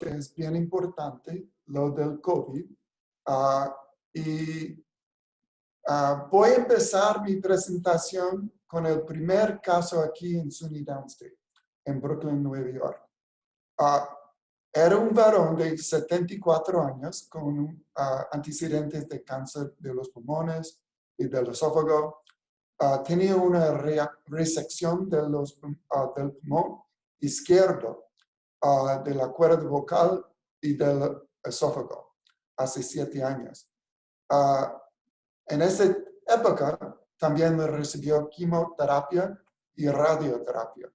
que es bien importante, lo del COVID. ah, y voy a empezar mi presentación con el primer caso aquí en SUNY Downstate, en Brooklyn, Nueva York. Ah, Era un varón de 74 años con antecedentes de cáncer de los pulmones y del esófago. Tenía una resección de del pulmón izquierdo, de la cuerda vocal y del esófago hace 7 años. En esa época también recibió quimioterapia y radioterapia.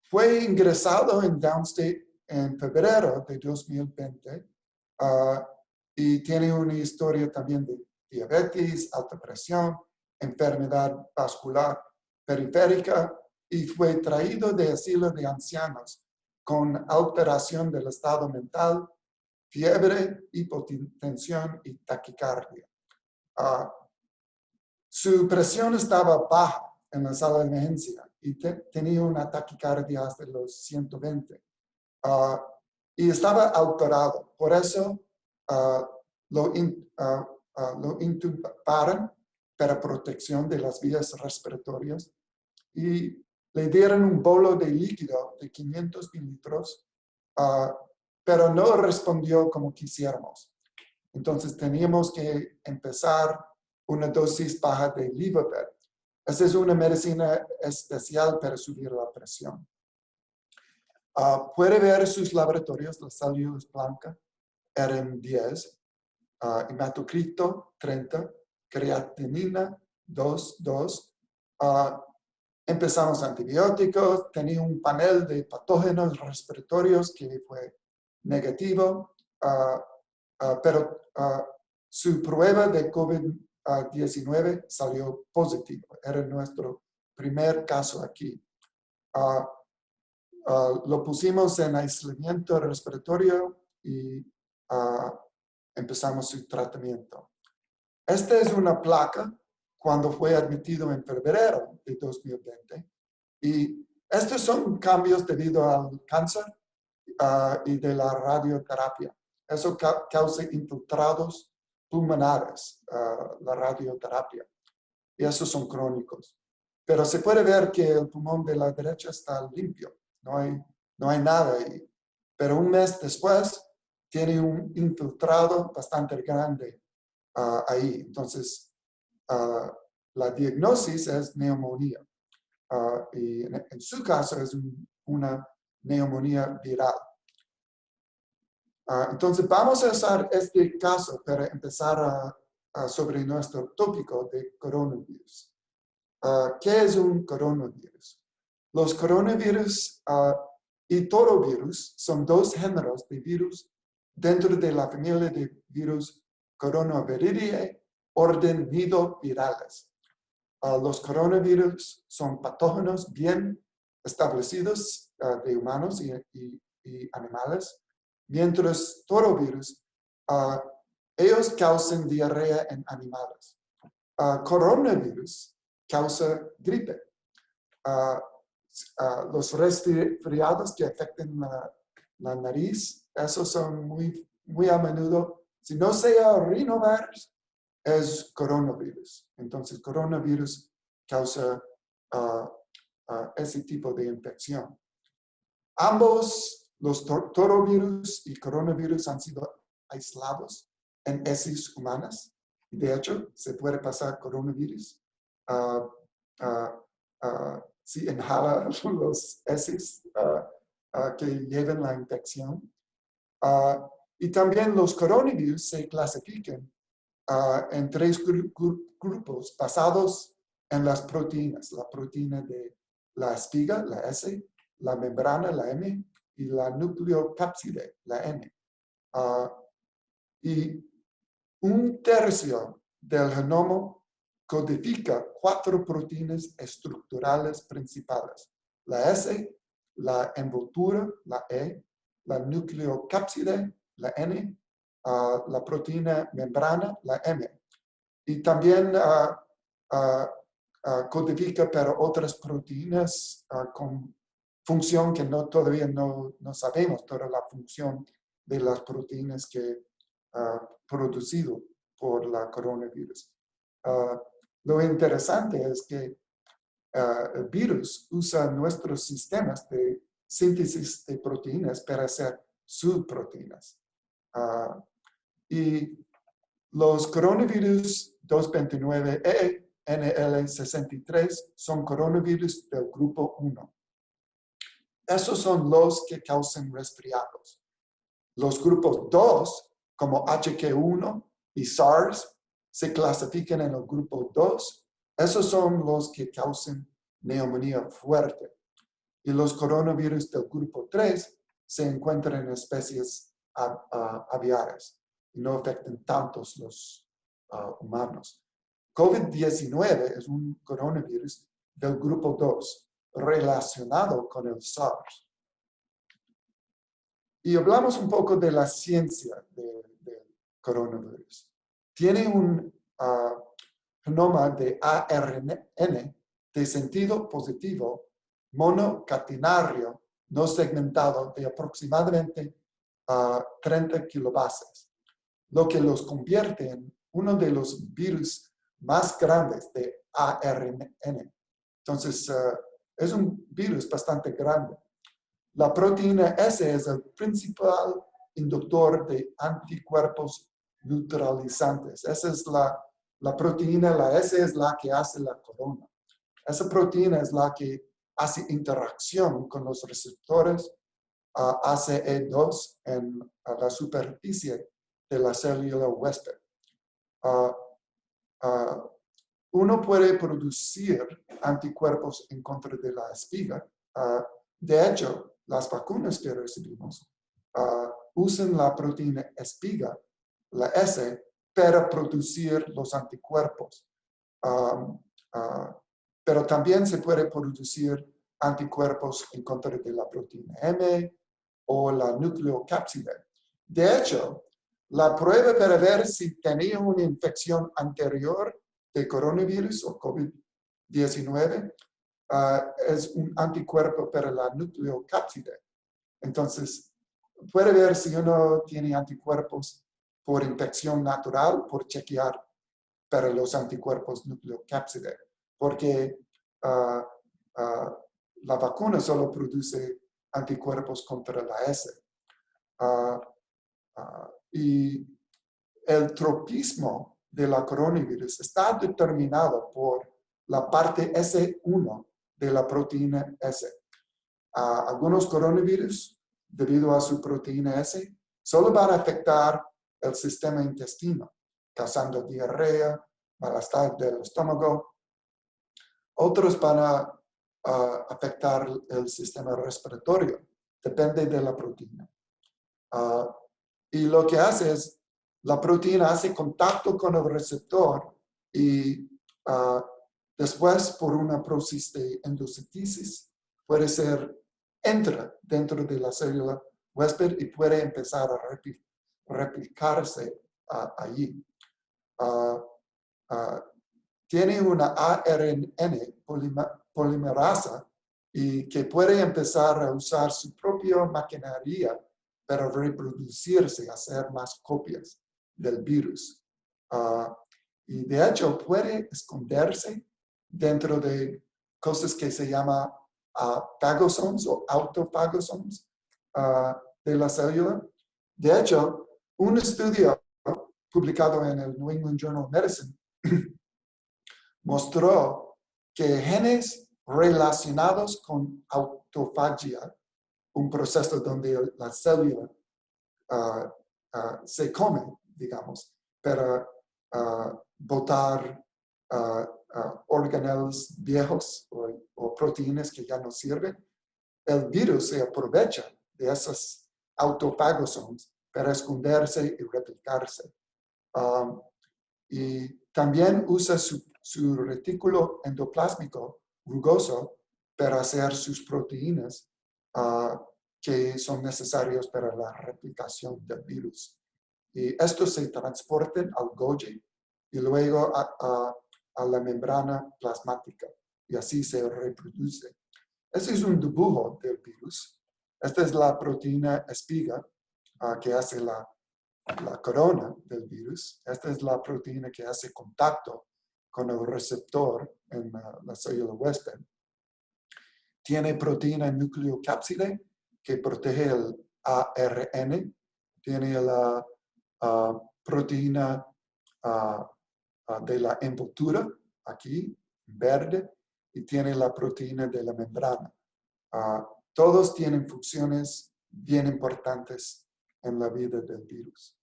Fue ingresado en Downstate en febrero de 2020 y tiene una historia también de diabetes, alta presión, enfermedad vascular periférica y fue traído de asilo de ancianos con alteración del estado mental, fiebre, hipotensión y taquicardia. Su presión estaba baja en la sala de emergencia y tenía una taquicardia hasta los 120. Y estaba alterado. Por eso lo intubaron para protección de las vías respiratorias y le dieron un bolo de líquido de 500 mililitros, pero no respondió como quisiéramos. Entonces teníamos que empezar una dosis baja de Levoped. Esa es una medicina especial para subir la presión. Puede ver sus laboratorios, la salud es blanca, eran 10, hematocrito 30, creatinina 2. Empezamos antibióticos, tenía un panel de patógenos respiratorios que fue negativo, pero su prueba de COVID-19 salió positivo. Era nuestro primer caso aquí. Lo pusimos en aislamiento respiratorio y empezamos su tratamiento. Esta es una placa cuando fue admitido en febrero de 2020. Y estos son cambios debido al cáncer y de la radioterapia. Eso causa infiltrados pulmonares, la radioterapia. Y esos son crónicos. Pero se puede ver que el pulmón de la derecha está limpio. No hay nada ahí. Pero un mes después tiene un infiltrado bastante grande ahí. Entonces, la diagnosis es neumonía. Y en su caso es una neumonía viral. Entonces, vamos a usar este caso para empezar sobre nuestro tópico de coronavirus. ¿Qué es un coronavirus? Los coronavirus y torovirus son dos géneros de virus dentro de la familia de virus Coronaviridae, orden nidovirales. Los coronavirus son patógenos bien establecidos de humanos y animales, mientras torovirus, ellos causan diarrea en animales. Coronavirus causa gripe. Los resfriados que afectan la nariz, esos son muy a menudo, si no sea rinovirus, es coronavirus. Entonces, coronavirus causa ese tipo de infección. Ambos, los torovirus y coronavirus, han sido aislados en heces humanas. De hecho, se puede pasar coronavirus si inhala los heces que llevan la infección. Y también los coronavirus se clasifican en 3 grupos basados en las proteínas. La proteína de la espiga, la S, la membrana, la M, y la nucleocápside, la N. Y 1/3 del genoma codifica 4 proteínas estructurales principales. La S, la envoltura, la E, la nucleocápside, la N, la proteína membrana, la M. Y también codifica para otras proteínas función que todavía no sabemos toda la función de las proteínas que producido por la coronavirus. Lo interesante es que el virus usa nuestros sistemas de síntesis de proteínas para hacer subproteínas. Y los coronavirus 229E, NL63 son coronavirus del grupo 1. Esos son los que causan resfriados. Los grupos 2, como HK1 y SARS, se clasifican en el grupo 2. Esos son los que causan neumonía fuerte. Y los coronavirus del grupo 3 se encuentran en especies aviares y no afectan tantos los humanos. COVID-19 es un coronavirus del grupo 2 relacionado con el SARS. Y hablamos un poco de la ciencia del coronavirus. Tiene un genoma de ARN de sentido positivo monocatenario no segmentado de aproximadamente 30 kilobases, lo que los convierte en uno de los virus más grandes de ARN. Entonces, es un virus bastante grande. La proteína S es el principal inductor de anticuerpos neutralizantes. Esa es la proteína, la S es la que hace la corona. Esa proteína es la que hace interacción con los receptores ACE2 en la superficie de la célula huésped. Uno puede producir anticuerpos en contra de la espiga. De hecho, las vacunas que recibimos usan la proteína espiga, la S, para producir los anticuerpos. Pero también se puede producir anticuerpos en contra de la proteína M o la nucleocápside. De hecho, la prueba para ver si tenía una infección anterior de coronavirus o COVID-19 es un anticuerpo para la nucleocápside. Entonces, puede ver si uno tiene anticuerpos por infección natural, por chequear para los anticuerpos nucleocápside, porque la vacuna solo produce anticuerpos contra la S. Y el tropismo de la coronavirus está determinado por la parte S1 de la proteína S. Algunos coronavirus, debido a su proteína S, solo van a afectar el sistema intestino, causando diarrea, malestar del estómago. Otros van a afectar el sistema respiratorio, depende de la proteína. Y lo que hace es, la proteína hace contacto con el receptor y después, por una proceso de endocitosis, puede ser, entra dentro de la célula huésped y puede empezar a replicarse allí. Tiene una ARN polimerasa y que puede empezar a usar su propia maquinaria para reproducirse, hacer más copias del virus. Y de hecho puede esconderse dentro de cosas que se llaman phagosomes o autophagosomes de la célula. De hecho, un estudio publicado en el New England Journal of Medicine mostró que genes relacionados con autofagia, un proceso donde la célula se come, digamos, para botar organelos viejos o proteínas que ya no sirven. El virus se aprovecha de esos autophagosomes para esconderse y replicarse. Y también usa su retículo endoplásmico rugoso para hacer sus proteínas que son necesarios para la replicación del virus. Y estos se transportan al Golgi y luego a la membrana plasmática y así se reproduce. Este es un dibujo del virus. Esta es la proteína espiga que hace la corona del virus. Esta es la proteína que hace contacto con el receptor en la célula huésped. Tiene proteína nucleocápside que protege el ARN. Tiene la proteína de la envoltura, aquí, verde, y tiene la proteína de la membrana. Todos tienen funciones bien importantes en la vida del virus.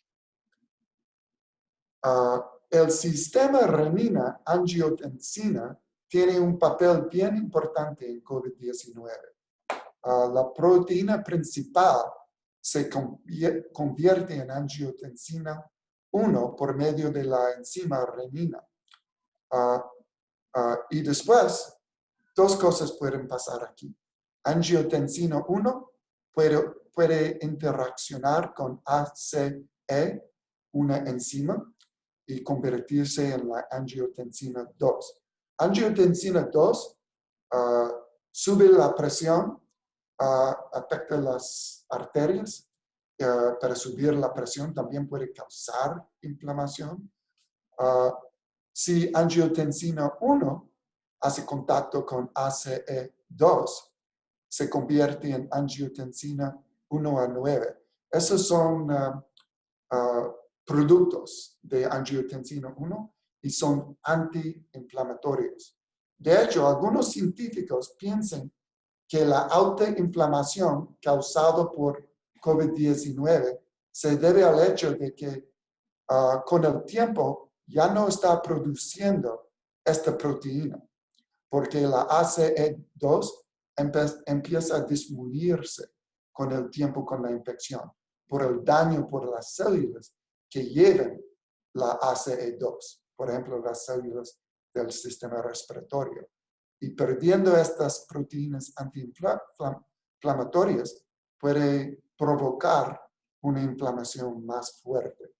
El sistema renina-angiotensina tiene un papel bien importante en COVID-19. La proteína principal se convierte en angiotensina 1 por medio de la enzima renina. Y después, dos cosas pueden pasar aquí. Angiotensina 1 puede interaccionar con ACE, una enzima, y convertirse en la angiotensina 2. Angiotensina 2 sube la presión, afecta las arterias. Para subir la presión también puede causar inflamación. Si angiotensina 1 hace contacto con ACE2, se convierte en angiotensina 1A9. Esos son productos de angiotensina 1 y son antiinflamatorios. De hecho, algunos científicos piensan que la alta inflamación causada por COVID-19 se debe al hecho de que con el tiempo ya no está produciendo esta proteína, porque la ACE2 empieza a disminuirse con el tiempo con la infección, por el daño por las células que llevan la ACE2, por ejemplo, las células del sistema respiratorio. Y perdiendo estas proteínas antiinflamatorias puede provocar una inflamación más fuerte.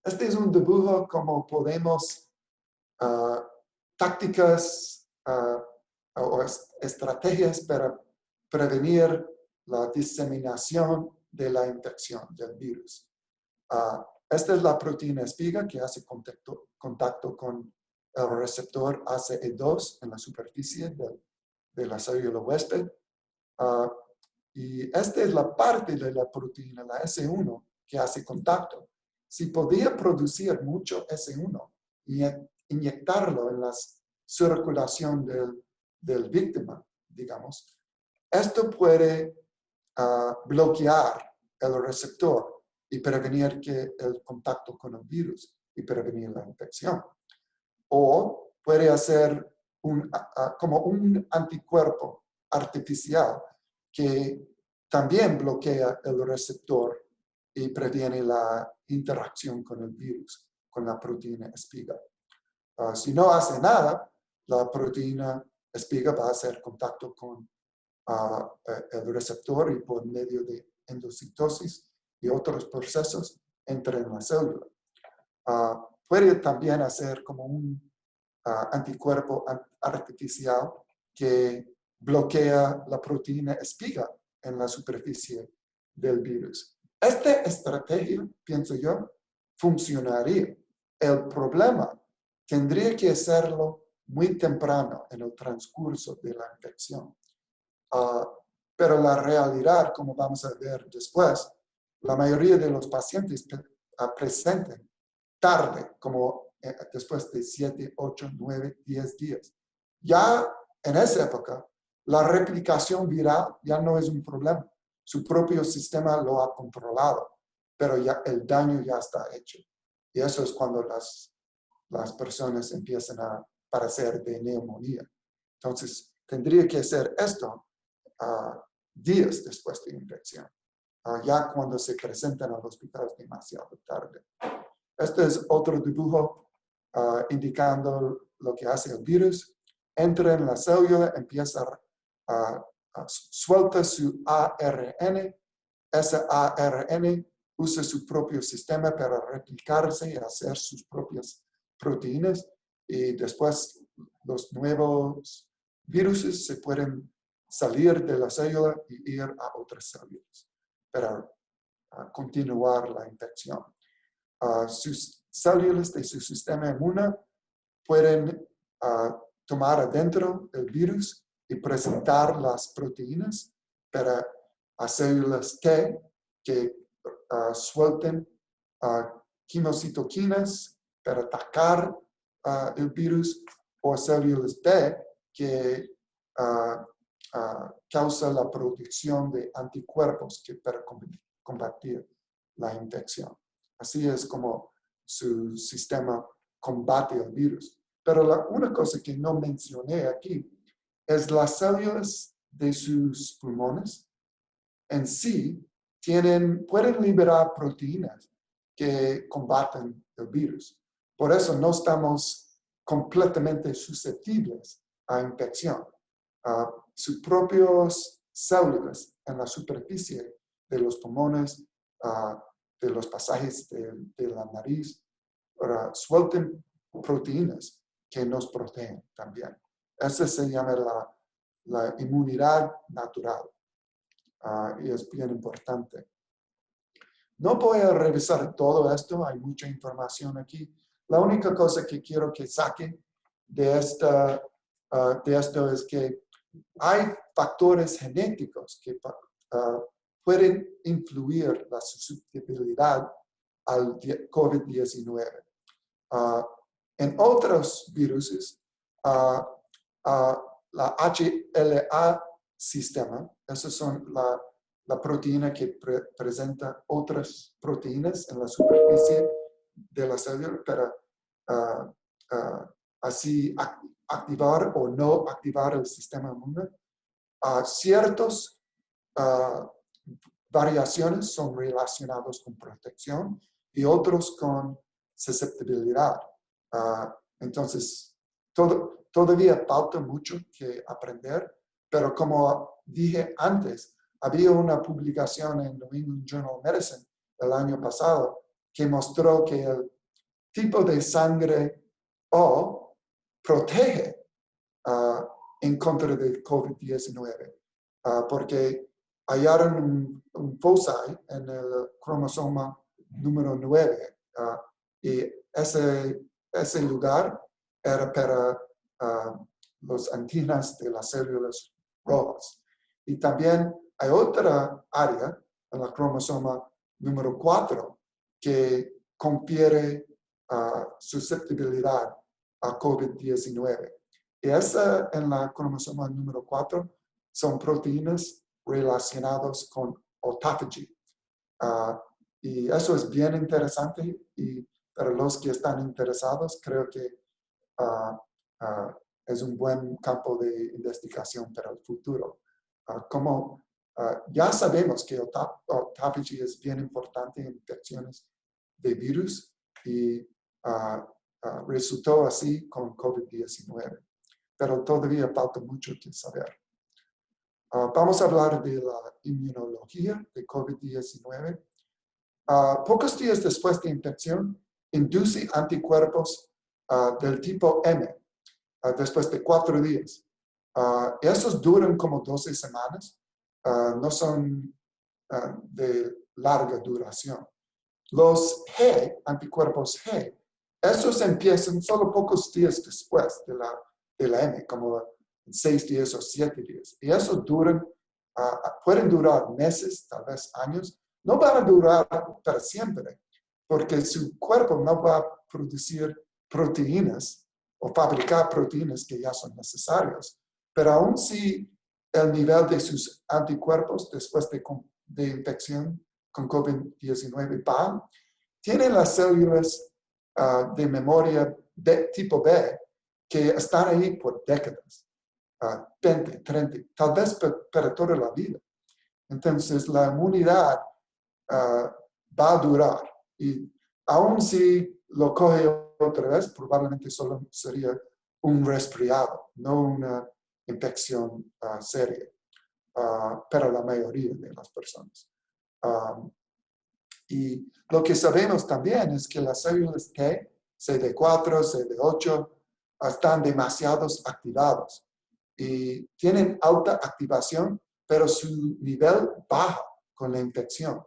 Este es un dibujo como podemos tácticas o estrategias para prevenir la diseminación de la infección del virus. Esta es la proteína espiga que hace contacto con el receptor ACE2 en la superficie de la célula huésped. Y esta es la parte de la proteína, la S1, que hace contacto. Si podía producir mucho S1 y inyectarlo en la circulación del víctima, digamos, esto puede bloquear el receptor y prevenir que el contacto con el virus y prevenir la infección. O puede hacer como un anticuerpo artificial que también bloquea el receptor y previene la interacción con el virus, con la proteína espiga. Si no hace nada, la proteína espiga va a hacer contacto con el receptor y por medio de endocitosis y otros procesos entra en la célula. Puede también hacer como un anticuerpo artificial que bloquea la proteína espiga en la superficie del virus. Esta estrategia, pienso yo, funcionaría. El problema tendría que hacerlo muy temprano en el transcurso de la infección. Pero la realidad, como vamos a ver después, la mayoría de los pacientes presentan tarde, como después de 7, 8, 9, 10 días. Ya en esa época, la replicación viral ya no es un problema. Su propio sistema lo ha controlado, pero ya el daño ya está hecho. Y eso es cuando las personas empiezan a padecer de neumonía. Entonces, tendría que hacer esto días después de infección, ya cuando se presentan al hospital demasiado tarde. Este es otro dibujo indicando lo que hace el virus. Entra en la célula, empieza suelta su ARN. Ese ARN usa su propio sistema para replicarse y hacer sus propias proteínas. Y después los nuevos virus se pueden salir de la célula y ir a otras células para continuar la infección. Sus células de su sistema inmune pueden tomar adentro el virus y presentar las proteínas para a células T que suelten quimocitoquinas para atacar el virus, o células B que causa la producción de anticuerpos para combatir la infección. Así es como su sistema combate el virus. Pero una cosa que no mencioné aquí es las células de sus pulmones en sí pueden liberar proteínas que combaten el virus. Por eso no estamos completamente susceptibles a infección. Sus propias células en la superficie de los pulmones, de los pasajes de la nariz, suelten proteínas que nos protegen también. Esa se llama la inmunidad natural. Y es bien importante. No voy a revisar todo esto, hay mucha información aquí. La única cosa que quiero que saquen de esto es que hay factores genéticos que pueden influir la susceptibilidad al COVID-19. En otros virus, la HLA sistema, esas son la proteína que presenta otras proteínas en la superficie de la célula para así activar o no activar el sistema inmune. Ciertas variaciones son relacionadas con protección y otros con susceptibilidad. Entonces, todavía falta mucho que aprender, pero como dije antes, había una publicación en New England Journal of Medicine el año pasado que mostró que el tipo de sangre O protege en contra del COVID-19, porque hallaron un foci en el cromosoma número 9 y ese lugar era para los antígenos de las células rojas. Y también hay otra área en la cromosoma número 4 que confiere susceptibilidad a COVID-19. Y esa en la cromosoma número 4 son proteínas relacionadas con autophagy. Y eso es bien interesante y para los que están interesados creo que es un buen campo de investigación para el futuro. Como ya sabemos que autophagy es bien importante en infecciones de virus y resultó así con COVID-19. Pero todavía falta mucho que saber. Vamos a hablar de la inmunología de COVID-19. Pocos días después de infección, induce anticuerpos del tipo M después de 4 días. Esos duran como 12 semanas. No son de larga duración. Los G, anticuerpos G, esos empiezan solo pocos días después de la M, como 6 días o 7 días. Y esos pueden durar meses, tal vez años. No van a durar para siempre, porque su cuerpo no va a producir proteínas o fabricar proteínas que ya son necesarias. Pero aún si el nivel de sus anticuerpos después de infección con COVID-19 va, tienen las células de memoria tipo B que están ahí por décadas, 20, 30, tal vez para toda la vida. Entonces, la inmunidad va a durar. Y aun si lo coge otra vez, probablemente solo sería un resfriado, no una infección seria para la mayoría de las personas. Y lo que sabemos también es que las células T, CD4, CD8, están demasiado activadas. y tienen alta activación, pero su nivel baja con la infección.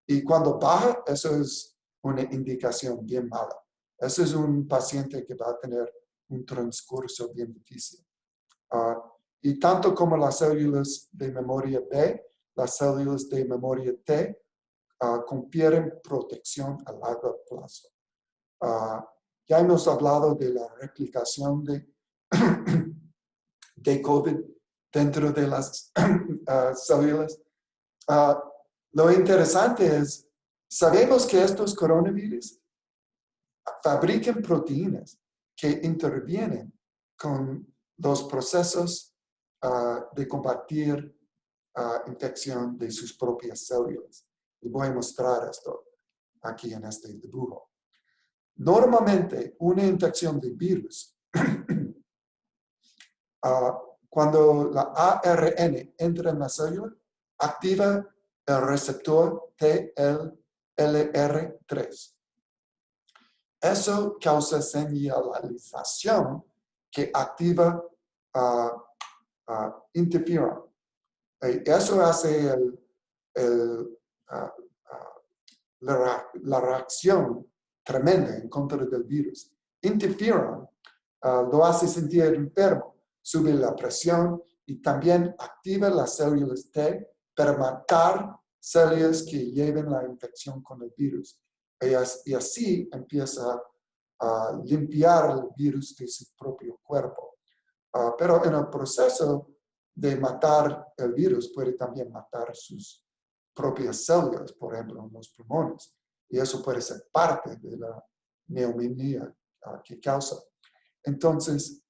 Y cuando baja, eso es una indicación bien mala. Eso es un paciente que va a tener un transcurso bien difícil. Y tanto como las células de memoria B, las células de memoria T confieren protección a largo plazo. Ya hemos hablado de la replicación de COVID dentro de las células. Lo interesante es, sabemos que estos coronavirus fabrican proteínas que intervienen con los procesos de combatir infección de sus propias células. Y voy a mostrar esto aquí en este dibujo. Normalmente, una infección de virus, cuando la ARN entra en la célula, activa el receptor TLR3. Eso causa señalización que activa interferon. Eso hace la reacción tremenda en contra del virus. Interferon lo hace sentir enfermo, sube la presión y también activa las células T para matar células que lleven la infección con el virus. Y así empieza a limpiar el virus de su propio cuerpo. Pero en el proceso de matar el virus puede también matar sus propias células, por ejemplo, en los pulmones. Y eso puede ser parte de la neumonía que causa. Entonces,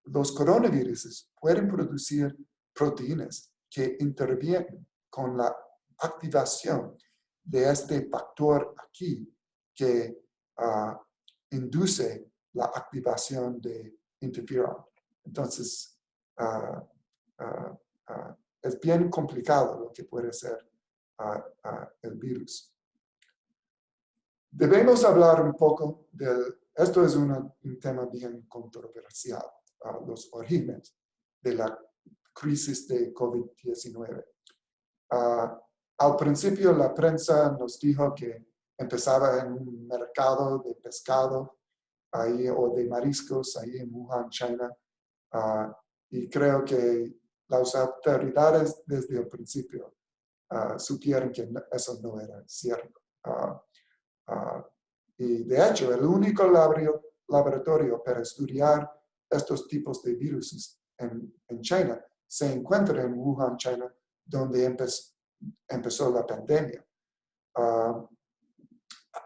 los coronavirus pueden producir proteínas que intervienen con la activación de este factor aquí que induce la activación de interferon. Entonces, es bien complicado lo que puede ser el virus. Debemos hablar un poco esto es un tema bien controversial, los orígenes de la crisis de COVID-19. Al principio la prensa nos dijo que empezaba en un mercado de pescado ahí, o de mariscos ahí en Wuhan, China. Y creo que las autoridades desde el principio supieron que eso no era cierto. Y de hecho, el único laboratorio para estudiar estos tipos de virus en China se encuentra en Wuhan, China, donde empezó la pandemia.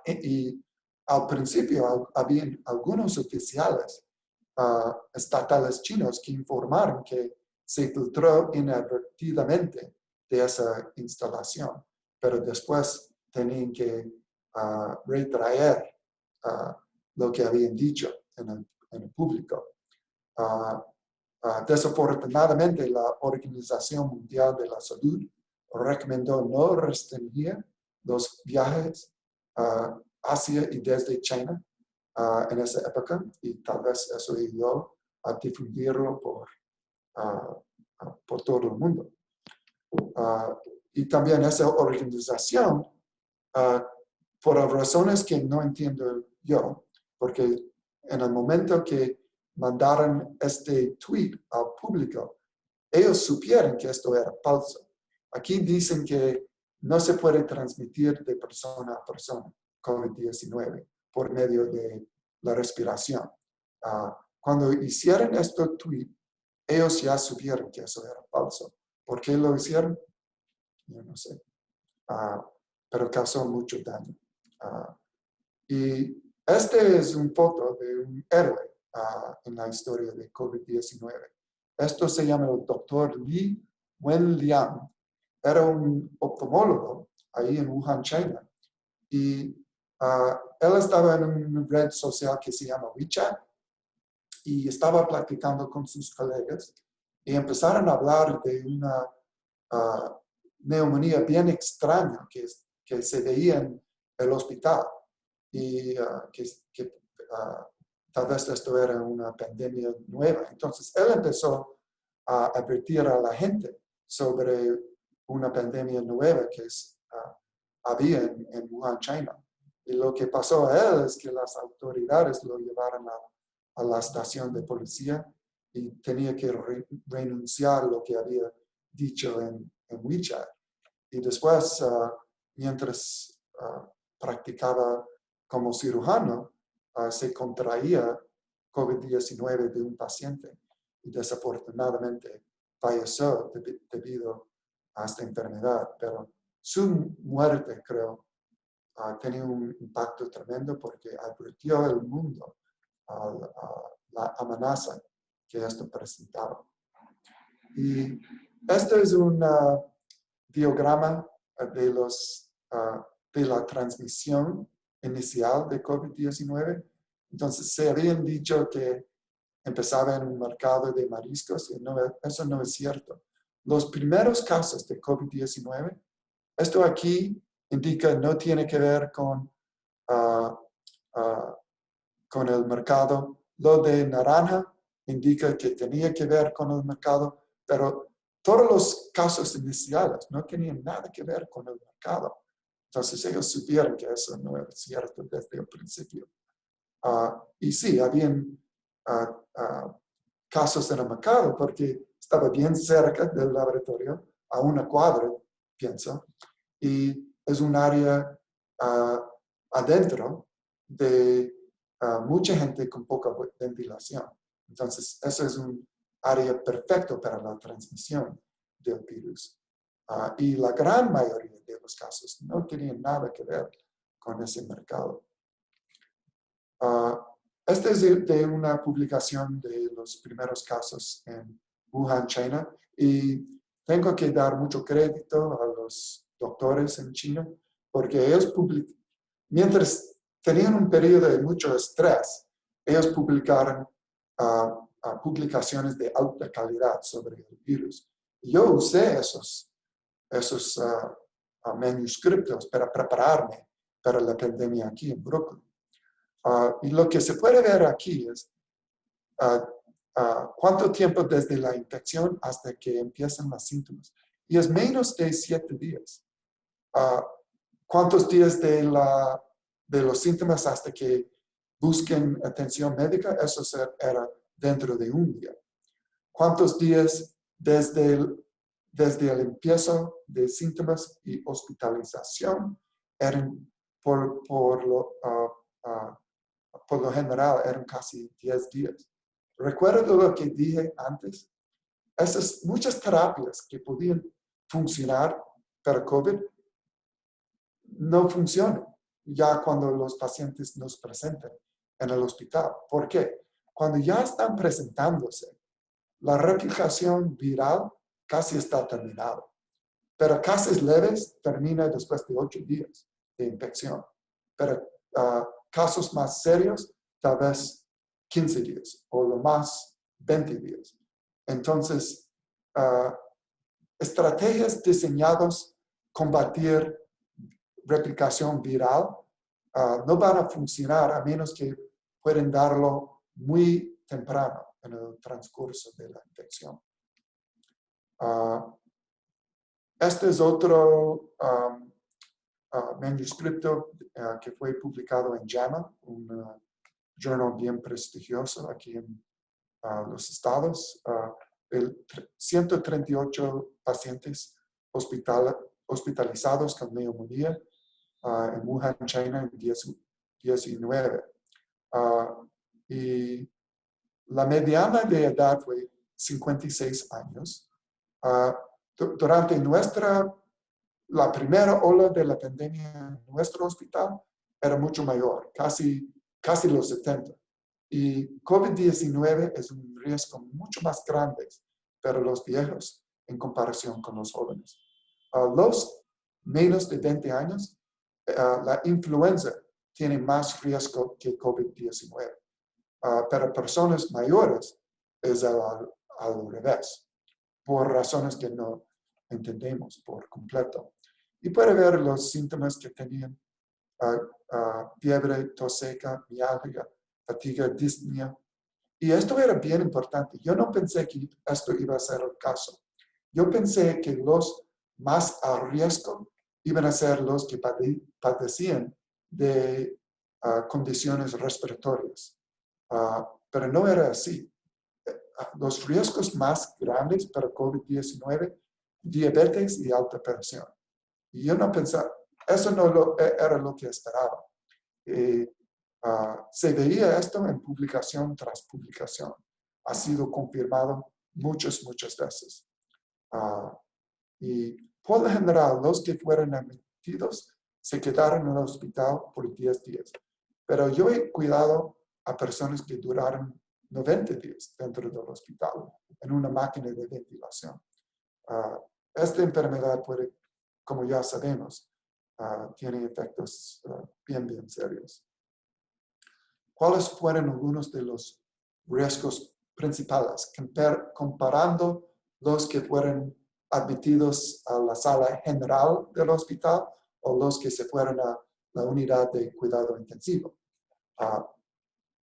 Y al principio había algunos oficiales estatales chinos que informaron que se filtró inadvertidamente de esa instalación, pero después tenían que retraer lo que habían dicho en el público. Desafortunadamente, la Organización Mundial de la Salud recomendó no restringir los viajes hacia y desde China en esa época, y tal vez eso ayudó a difundirlo por todo el mundo. Y también esa organización, por razones que no entiendo yo, porque en el momento que mandaron este tweet al público, ellos supieron que esto era falso. Aquí dicen que no se puede transmitir de persona a persona COVID-19 por medio de la respiración. Cuando hicieron este tweet, ellos ya supieron que eso era falso. ¿Por qué lo hicieron? Yo no sé. Pero causó mucho daño. Y este es una foto de un héroe en la historia de COVID-19. Esto se llama el doctor Li Wenliang. Era un oftalmólogo ahí en Wuhan, China. Y él estaba en una red social que se llama WeChat y estaba platicando con sus colegas y empezaron a hablar de una neumonía bien extraña que se veía en el hospital y tal vez esto era una pandemia nueva. Entonces él empezó a advertir a la gente sobre una pandemia nueva que había en Wuhan, China. Y lo que pasó a él es que las autoridades lo llevaron a la estación de policía y tenía que renunciar a lo que había dicho en WeChat. Y después, mientras practicaba como cirujano, se contraía COVID-19 de un paciente y desafortunadamente falleció debido a esta enfermedad. Pero su muerte, creo, tenía un impacto tremendo porque advirtió al mundo a la amenaza que esto presentaba. Y este es un diagrama de la transmisión inicial de COVID-19. Entonces, se habían dicho que empezaba en un mercado de mariscos y eso no es cierto. Los primeros casos de COVID-19, esto aquí indica no tiene que ver con el mercado. Lo de naranja indica que tenía que ver con el mercado, pero todos los casos iniciales no tenían nada que ver con el mercado. Entonces ellos supieron que eso no era cierto desde el principio. Y sí, habían casos en el mercado porque estaba bien cerca del laboratorio, a una cuadra, pienso, y es un área adentro de mucha gente con poca ventilación. Entonces, eso es un área perfecto para la transmisión del virus. Y la gran mayoría de los casos no tenían nada que ver con ese mercado. Esta es de una publicación de los primeros casos en Wuhan, China, y tengo que dar mucho crédito a los doctores en China, porque ellos mientras tenían un periodo de mucho estrés, ellos publicaron publicaciones de alta calidad sobre el virus. Yo usé esos manuscritos para prepararme para la pandemia aquí en Brooklyn. Y lo que se puede ver aquí es cuánto tiempo desde la infección hasta que empiezan los síntomas. Y es menos de 7 días. ¿Cuántos días de los síntomas hasta que busquen atención médica? Eso era dentro de un día. ¿Cuántos días desde el empiezo de síntomas y hospitalización? Eran por lo general eran casi 10 días. ¿Recuerdo lo que dije antes? Esas muchas terapias que podían funcionar para COVID no funcionan ya cuando los pacientes nos presentan en el hospital. ¿Por qué? Cuando ya están presentándose, la replicación viral casi está terminada. Pero casos leves termina después de 8 días de infección. Pero casos más serios, tal vez 15 días o lo más 20 días. Entonces, estrategias diseñadas combatir replicación viral no van a funcionar a menos que pueden darlo muy temprano en el transcurso de la infección. Este es otro manuscrito que fue publicado en JAMA, un journal bien prestigioso aquí en los Estados. 138 pacientes hospitalizados con neumonía en Wuhan, China, en 2019. Y la mediana de edad fue 56 años. Durante la primera ola de la pandemia en nuestro hospital era mucho mayor, casi los 70. Y COVID-19 es un riesgo mucho más grande para los viejos en comparación con los jóvenes. Los menos de 20 años, la influenza tiene más riesgo que COVID-19. Para personas mayores es al revés, por razones que no entendemos por completo. Y puede ver los síntomas que tenían: fiebre, tos seca, mialgia, fatiga, disnea, Y esto era bien importante. Yo no pensé que esto iba a ser el caso. Yo pensé que los más a riesgo iban a ser los que padecían de condiciones respiratorias. Pero no era así. Los riesgos más grandes para COVID-19, diabetes y alta presión. Y yo no pensaba, eso no era lo que esperaba. Se veía esto en publicación tras publicación. Ha sido confirmado muchas veces. Y por lo general, los que fueron admitidos se quedaron en el hospital por 10 días. Pero yo he cuidado a personas que duraron 90 días dentro del hospital en una máquina de ventilación. Esta enfermedad puede, como ya sabemos, tiene efectos bien serios. ¿Cuáles fueron algunos de los riesgos principales? Comparando los que fueron admitidos a la sala general del hospital o los que se fueron a la unidad de cuidado intensivo.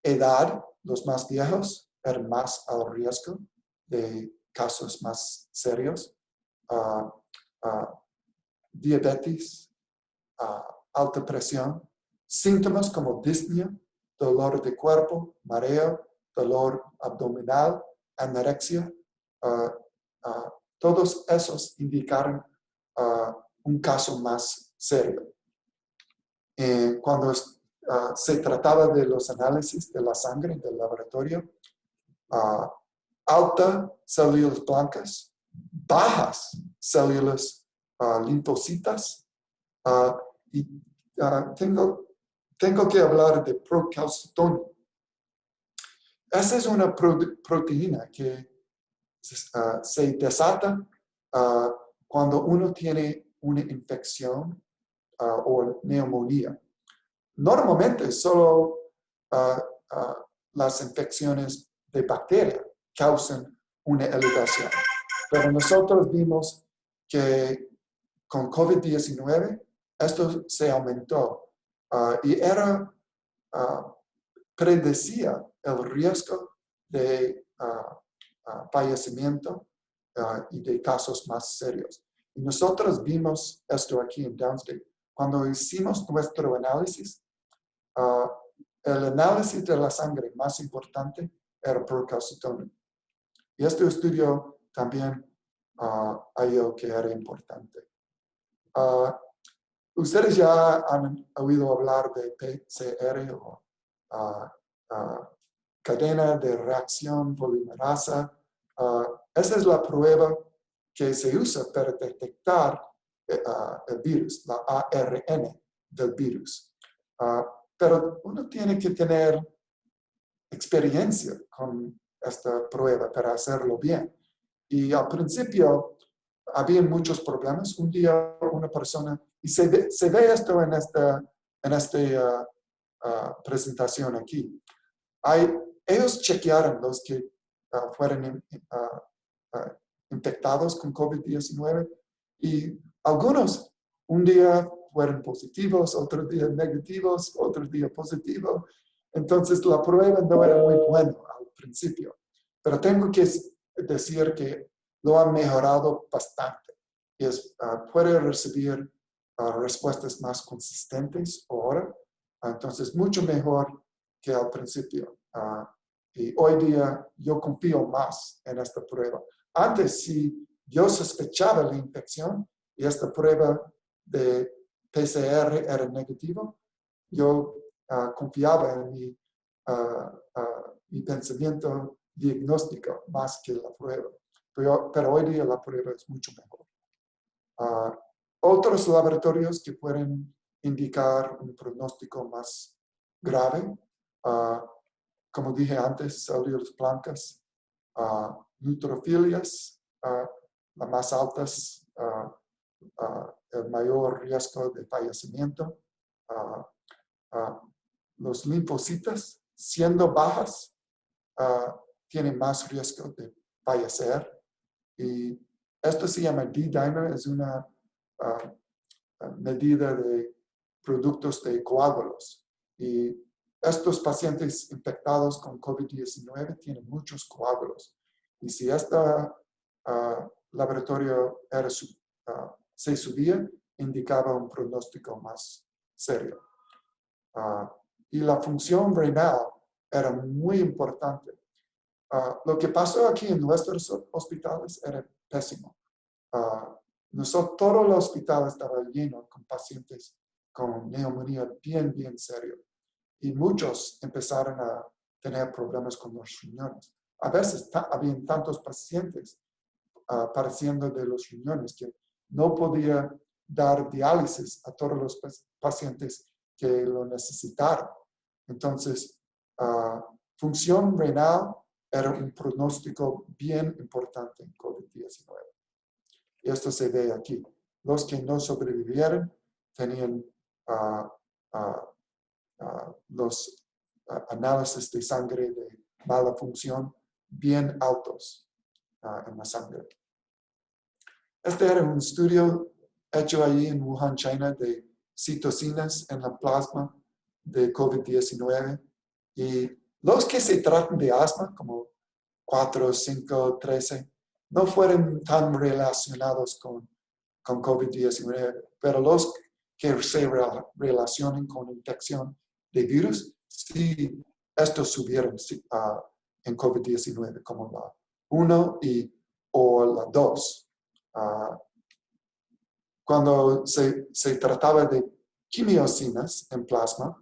Edad, los más viejos eran más al riesgo de casos más serios. Diabetes, alta presión, síntomas como disnea, dolor de cuerpo, mareo, dolor abdominal, anorexia. Todos esos indicaron un caso más serio. Cuando se trataba de los análisis de la sangre del laboratorio, alta células blancas, bajas células linfocitas, y tengo que hablar de procalcitonia. Esa es una proteína que se desata cuando uno tiene una infección o neumonía. Normalmente solo las infecciones de bacteria causan una elevación. Pero nosotros vimos que con COVID-19 esto se aumentó y predecía el riesgo de fallecimiento y de casos más serios. Y nosotros vimos esto aquí en Downstate. Cuando hicimos nuestro análisis, el análisis de la sangre más importante era procalcitonia. Y este estudio también halló que era importante. Ustedes ya han oído hablar de PCR o cadena de reacción polimerasa. Esa es la prueba que se usa para detectar el virus, la ARN del virus. Pero uno tiene que tener experiencia con esta prueba para hacerlo bien. Y al principio había muchos problemas. Un día una persona, y se ve esto en esta presentación aquí. Ellos chequearon los que fueron infectados con COVID-19 y algunos un día fueron positivos, otro día negativos, otro día positivos. Entonces la prueba no era muy buena al principio. Pero tengo que decir que lo han mejorado bastante. Y puede recibir respuestas más consistentes ahora. Entonces, mucho mejor que al principio. Y hoy día yo confío más en esta prueba. Antes, si yo sospechaba la infección y esta prueba de PCR era negativa, yo confiaba en mi pensamiento diagnóstico más que la prueba. Pero hoy día la prueba es mucho mejor. Otros laboratorios que pueden indicar un pronóstico más grave, como dije antes, células blancas, neutrofilias, las más altas, el mayor riesgo de fallecimiento. Los linfocitos, siendo bajas, tienen más riesgo de fallecer. Y esto se llama D-dimer, es una medida de productos de coágulos. Y estos pacientes infectados con COVID-19 tienen muchos coágulos. Y si este laboratorio se subía, indicaba un pronóstico más serio. Y la función renal era muy importante. Lo que pasó aquí en nuestros hospitales era pésimo. Todo el hospital estaba lleno con pacientes con neumonía bien serio. Y muchos empezaron a tener problemas con los riñones. A veces habían tantos pacientes padeciendo de los riñones que no podía dar diálisis a todos los pacientes que lo necesitaron. Entonces, función renal era un pronóstico bien importante en COVID-19. Y esto se ve aquí. Los que no sobrevivieron tenían los análisis de sangre de mala función bien altos en la sangre. Este era un estudio hecho allí en Wuhan, China, de citocinas en la plasma de COVID-19. Y los que se tratan de asma, como 4, 5, 13, no fueron tan relacionados con COVID-19, pero los que se relacionan con infección de virus, sí, estos subieron en COVID-19, como la 1 o la 2. Cuando se trataba de quimiosinas en plasma,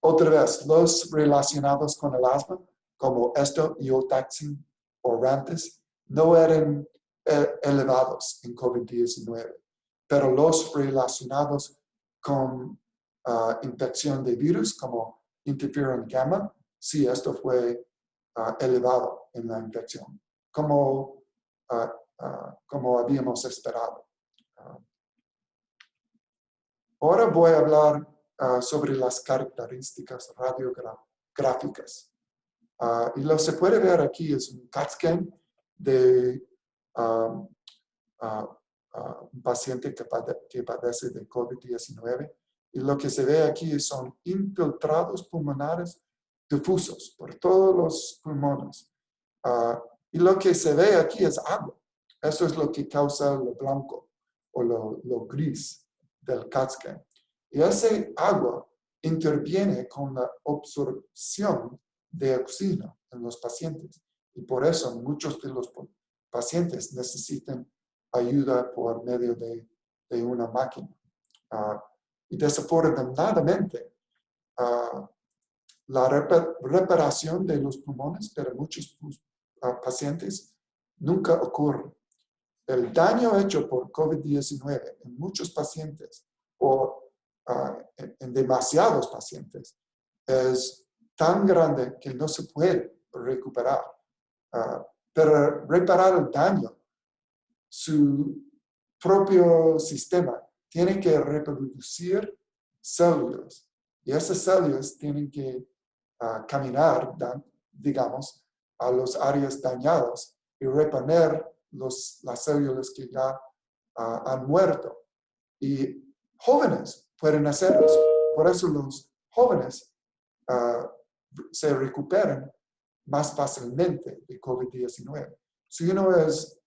otra vez, los relacionados con el asma, como iotaxin o Rantes, no eran elevados en COVID-19, pero los relacionados con infección de virus, como interferon gamma, sí, esto fue elevado en la infección, como habíamos esperado. Ahora voy a hablar sobre las características radiográficas. Y lo que se puede ver aquí es un CAT scan de un paciente que padece de COVID-19. Y lo que se ve aquí son infiltrados pulmonares difusos por todos los pulmones. Y lo que se ve aquí es agua. Eso es lo que causa lo blanco o lo gris del CAT scan. Y ese agua interviene con la absorción de oxígeno en los pacientes. Y por eso muchos de los pacientes necesitan ayuda por medio de una máquina. Y desafortunadamente, la reparación de los pulmones para muchos pacientes nunca ocurre. El daño hecho por COVID-19 en muchos pacientes o en demasiados pacientes es tan grande que no se puede recuperar. Para reparar el daño, su propio sistema tiene que reproducir células. Y esas células tienen que caminar, digamos, a las áreas dañadas y reponer las células que ya han muerto. Y jóvenes pueden hacer eso. Por eso los jóvenes se recuperan más fácilmente de COVID-19. Si uno es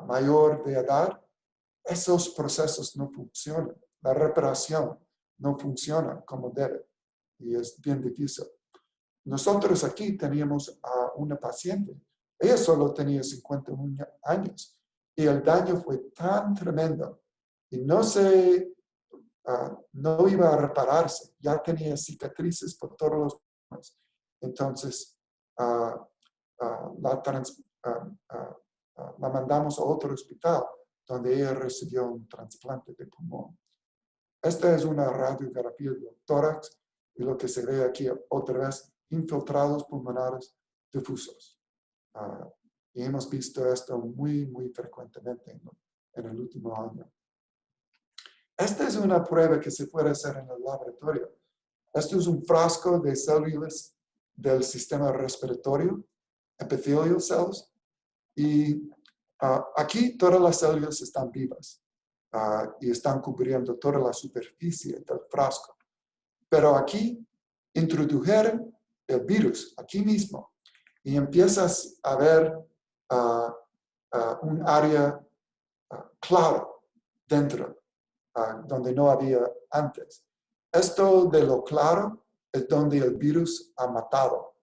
mayor de edad, esos procesos no funcionan. La reparación no funciona como debe y es bien difícil. Nosotros aquí teníamos a una paciente. Ella solo tenía 51 años y el daño fue tan tremendo y no iba a repararse. Ya tenía cicatrices por todos los pulmones. Entonces, la mandamos a otro hospital donde ella recibió un trasplante de pulmón. Esta es una radiografía del tórax y lo que se ve aquí otra vez, infiltrados pulmonares difusos. Y hemos visto esto muy frecuentemente en el último año. Esta es una prueba que se puede hacer en el laboratorio. Esto es un frasco de células del sistema respiratorio, epithelial cells, y aquí todas las células están vivas y están cubriendo toda la superficie del frasco. Pero aquí introdujeron el virus, aquí mismo, y empiezas a ver un área claro dentro, donde no había antes. Esto de lo claro es donde el virus ha matado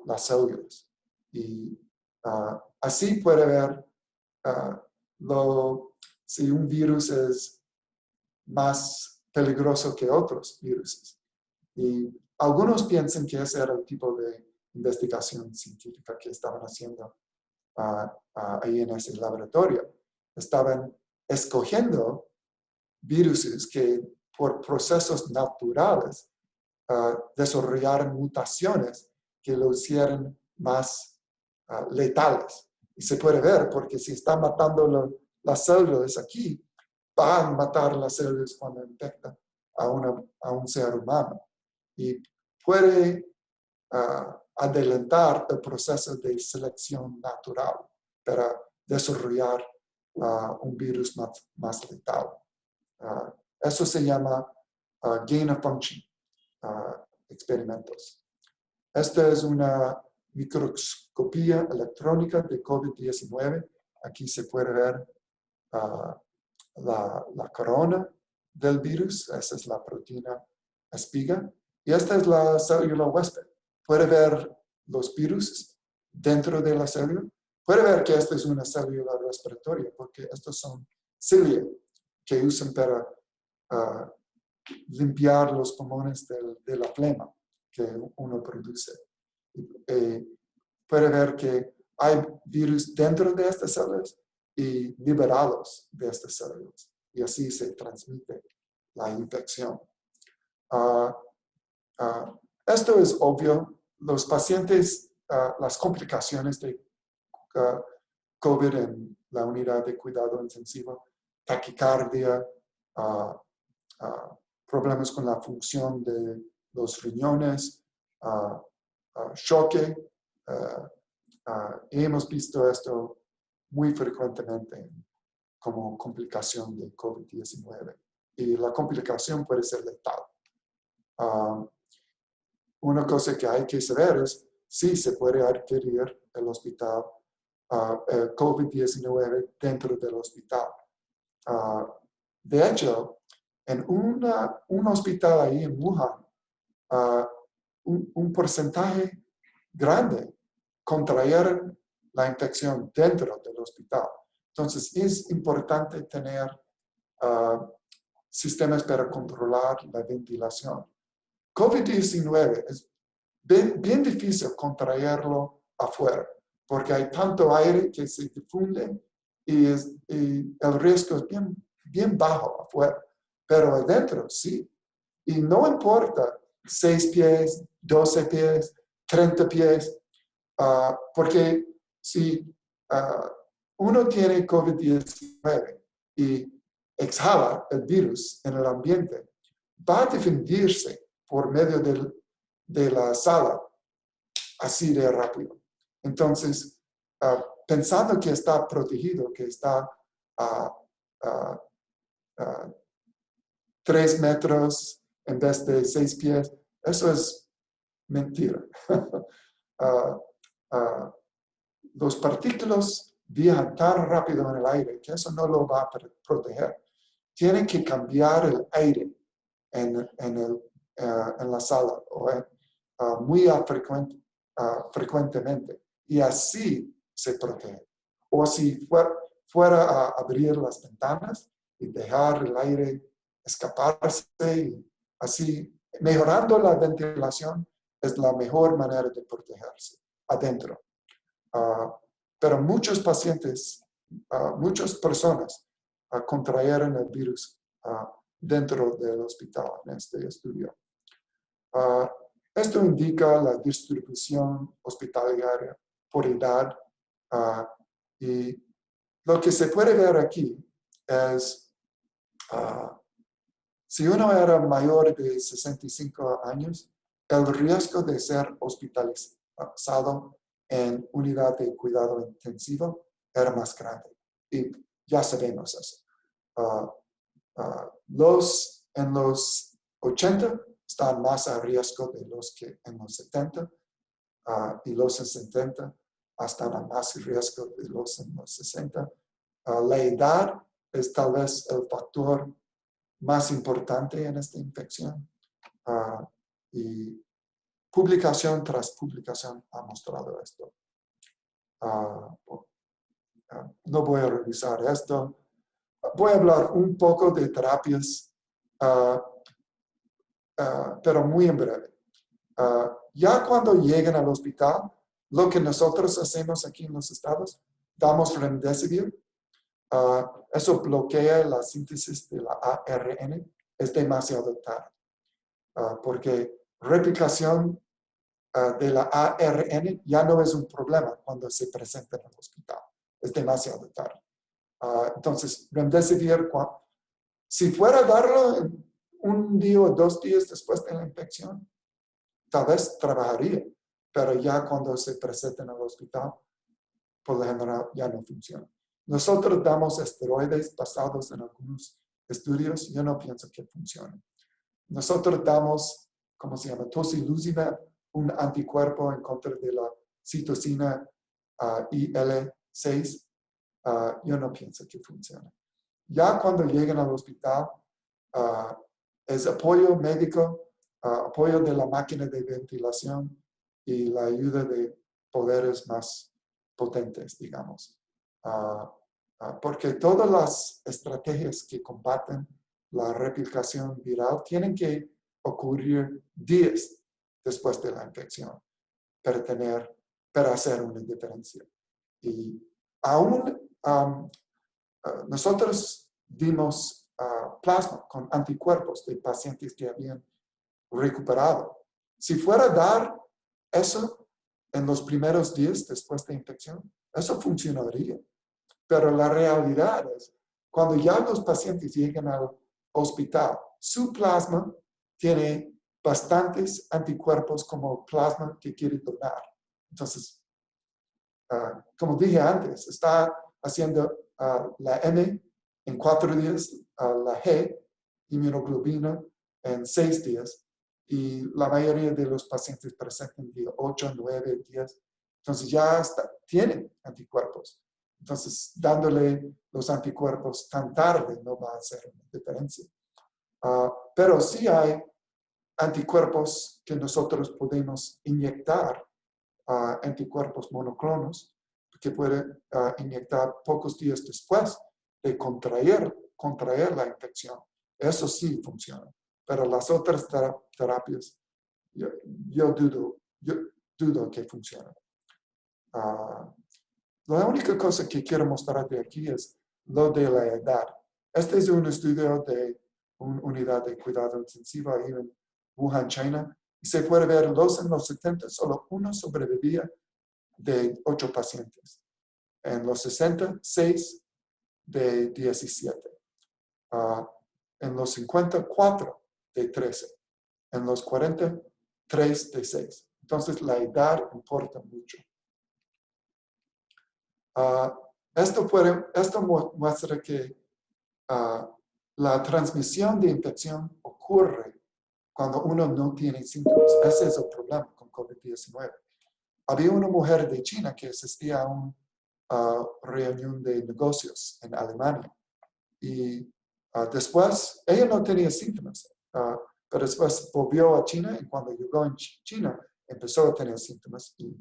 las células. Y así puede ver si un virus es más peligroso que otros virus. Y algunos piensan que ese era el tipo de investigación científica que estaban haciendo ahí en ese laboratorio. Estaban escogiendo virus que por procesos naturales desarrollaron mutaciones que lo hicieran más letales. Y se puede ver porque si está matando las células aquí, van a matar las células cuando infectan a un ser humano. Y puede adelantar el proceso de selección natural para desarrollar un virus más letal. Eso se llama gain of function experimentos. Esta es una microscopía electrónica de COVID-19. Aquí se puede ver la corona del virus. Esa es la proteína espiga. Y esta es la célula huésped. Puede ver los virus dentro de la célula. Puede ver que esta es una célula respiratoria porque estos son cilia que usan para limpiar los pulmones de la flema que uno produce. Puede ver que hay virus dentro de estas células y liberados de estas células. Y así se transmite la infección. Esto es obvio. Los pacientes, las complicaciones de COVID en la unidad de cuidado intensivo, taquicardia, problemas con la función de los riñones, choque. Y hemos visto esto muy frecuentemente como complicación de COVID-19. Y la complicación puede ser letal. Una cosa que hay que saber es si se puede adquirir el hospital, el COVID-19 dentro del hospital. De hecho, en un hospital ahí en Wuhan, un porcentaje grande contrayeron la infección dentro del hospital. Entonces, es importante tener sistemas para controlar la ventilación. COVID-19 es bien difícil contraerlo afuera, porque hay tanto aire que se difunde y el riesgo es bien bajo afuera. Pero adentro, sí. Y no importa 6 pies, 12 pies, 30 pies, porque si uno tiene COVID-19 y exhala el virus en el ambiente, va a defenderse por medio de la sala así de rápido. Entonces, pensando que está protegido, que está a 3 metros en vez de 6 pies, eso es mentira. Los partículas viajan tan rápido en el aire que eso no lo va a proteger. Tienen que cambiar el aire en la sala muy frecuentemente y así se protege. O si fuera a abrir las ventanas y dejar el aire escaparse y así mejorando la ventilación es la mejor manera de protegerse adentro. Pero muchos pacientes, muchas personas contrayeron el virus dentro del hospital en este estudio. Esto indica la distribución hospitalaria por edad y lo que se puede ver aquí es si uno era mayor de 65 años, el riesgo de ser hospitalizado en unidad de cuidado intensivo era más grande. Y ya sabemos eso. En los 80 están más a riesgo de los que en los 70 y los en 70 están a más riesgo de los en los 60. La edad es tal vez el factor más importante en esta infección y publicación tras publicación ha mostrado esto. No voy a revisar esto. Voy a hablar un poco de terapias, pero muy en breve. Ya cuando lleguen al hospital, lo que nosotros hacemos aquí en los estados, damos remdesivir. Eso bloquea la síntesis de la ARN. Es demasiado tarde. Porque replicación de la ARN ya no es un problema cuando se presenta en el hospital. Es demasiado tarde. Entonces, remdesivir, si fuera a darlo un día o 2 días después de la infección, tal vez trabajaría, pero ya cuando se presenta en el hospital, por lo general ya no funciona. Nosotros damos esteroides basados en algunos estudios. Yo no pienso que funcione. Nosotros damos, ¿cómo se llama? Tocilizumab, un anticuerpo en contra de la citosina IL-6. Yo no pienso que funcione. Ya cuando lleguen al hospital, es apoyo médico, apoyo de la máquina de ventilación y la ayuda de poderes más potentes, digamos. Porque todas las estrategias que combaten la replicación viral tienen que ocurrir días después de la infección para hacer una diferencia. Y aún nosotros dimos plasma con anticuerpos de pacientes que habían recuperado. Si fuera a dar eso en los primeros días después de infección, eso funcionaría. Pero la realidad es, cuando ya los pacientes llegan al hospital, su plasma tiene bastantes anticuerpos como plasma que quiere donar. Entonces, como dije antes, está haciendo la M en 4 días, la G, inmunoglobina, en 6 días. Y la mayoría de los pacientes presentan de 8, 9 días. Entonces ya tienen anticuerpos. Entonces, dándole los anticuerpos tan tarde no va a hacer una diferencia. Pero sí hay anticuerpos que nosotros podemos inyectar, anticuerpos monoclonos, que pueden inyectar pocos días después de contraer la infección. Eso sí funciona. Pero las otras terapias, yo dudo que funcionen. La única cosa que quiero mostrar de aquí es lo de la edad. Este es un estudio de una unidad de cuidado intensivo ahí en Wuhan, China. Y se puede ver en los 70, solo uno sobrevivía de 8 pacientes. En los 60, 6 de 17. En los 50, 4 de 13. En los 40, 3 de 6. Entonces, la edad importa mucho. Esto muestra que la transmisión de infección ocurre cuando uno no tiene síntomas. Ese es el problema con COVID-19. Había una mujer de China que asistía a una reunión de negocios en Alemania. Y después, ella no tenía síntomas, pero después volvió a China y cuando llegó en China empezó a tener síntomas y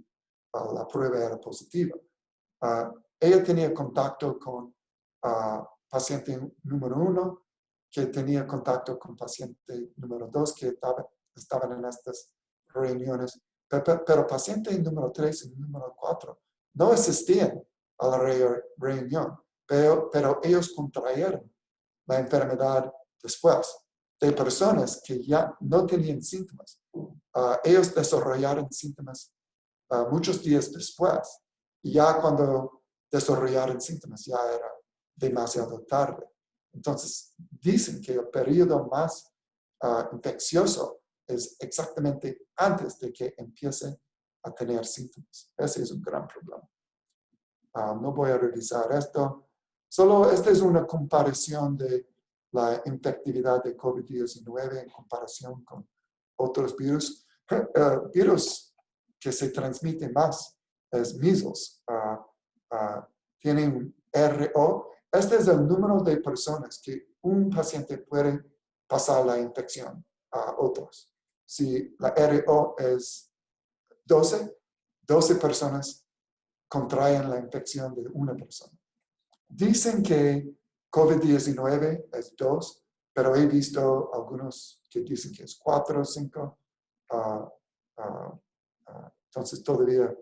la prueba era positiva. Ella tenía contacto con paciente número 1, que tenía contacto con paciente número 2, que estaban en estas reuniones. Pero paciente número 3 y número 4 no asistían a la reunión, pero ellos contrajeron la enfermedad después de personas que ya no tenían síntomas. Ellos desarrollaron síntomas muchos días después. Y ya cuando desarrollaron síntomas ya era demasiado tarde. Entonces, dicen que el periodo más infeccioso es exactamente antes de que empiece a tener síntomas. Ese es un gran problema. No voy a revisar esto. Solo esta es una comparación de la infectividad de COVID-19 en comparación con otros virus. Virus que se transmiten más es measles. Tienen RO. Este es el número de personas que un paciente puede pasar la infección a otros. Si la RO es 12 personas contraen la infección de una persona. Dicen que COVID-19 es 2, pero he visto algunos que dicen que es 4 o 5. Entonces todavía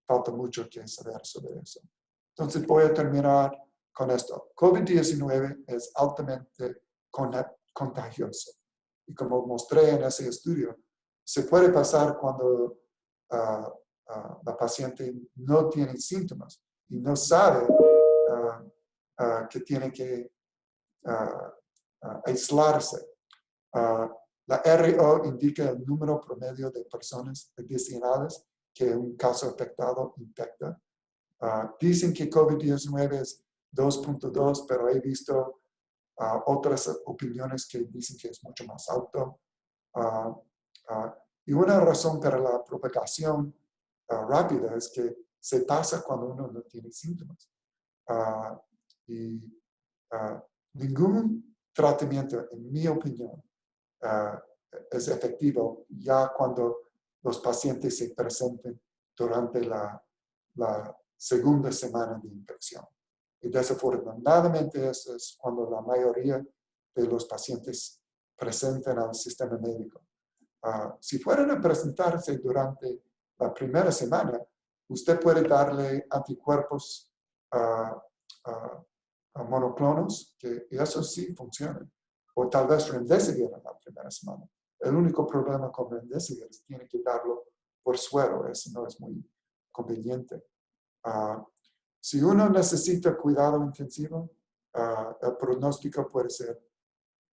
falta mucho que saber sobre eso. Entonces voy a terminar con esto. COVID-19 es altamente contagioso. Y como mostré en ese estudio, se puede pasar cuando la paciente no tiene síntomas y no sabe que tiene que aislarse. La RO indica el número promedio de personas adicionales que un caso afectado infecta. Dicen que COVID-19 es 2.2, pero he visto otras opiniones que dicen que es mucho más alto. Y una razón para la propagación rápida es que se pasa cuando uno no tiene síntomas. Ningún tratamiento, en mi opinión, es efectivo ya cuando los pacientes se presenten durante la segunda semana de infección. Y desafortunadamente eso es cuando la mayoría de los pacientes presentan al sistema médico. Si fueran a presentarse durante la primera semana, usted puede darle anticuerpos monoclonos, que eso sí funcionan. O tal vez remdesivir en la primera semana. El único problema con remdesivir es que tiene que darlo por suero. Eso no es muy conveniente. Si uno necesita cuidado intensivo, el pronóstico puede ser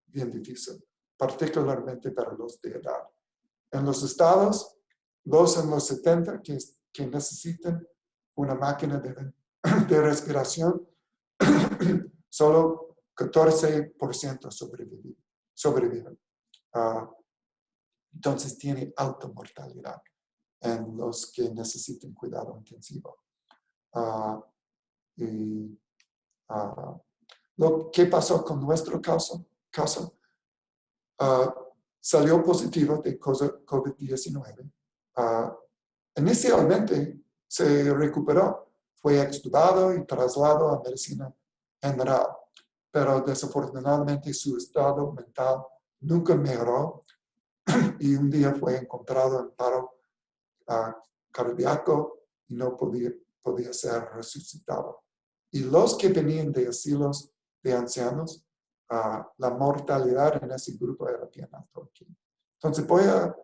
bien difícil, particularmente para los de edad. En los estados, los en los 70 que necesitan una máquina de respiración, solo 14% sobreviven. Entonces tiene alta mortalidad en los que necesiten cuidado intensivo. Lo que pasó con nuestro caso salió positivo de COVID-19. Inicialmente se recuperó, fue extubado y trasladado a medicina general, pero desafortunadamente su estado mental nunca mejoró y un día fue encontrado en paro cardíaco y no podía ser resucitado. Y los que venían de asilos de ancianos, la mortalidad en ese grupo era bien alto aquí. Entonces voy a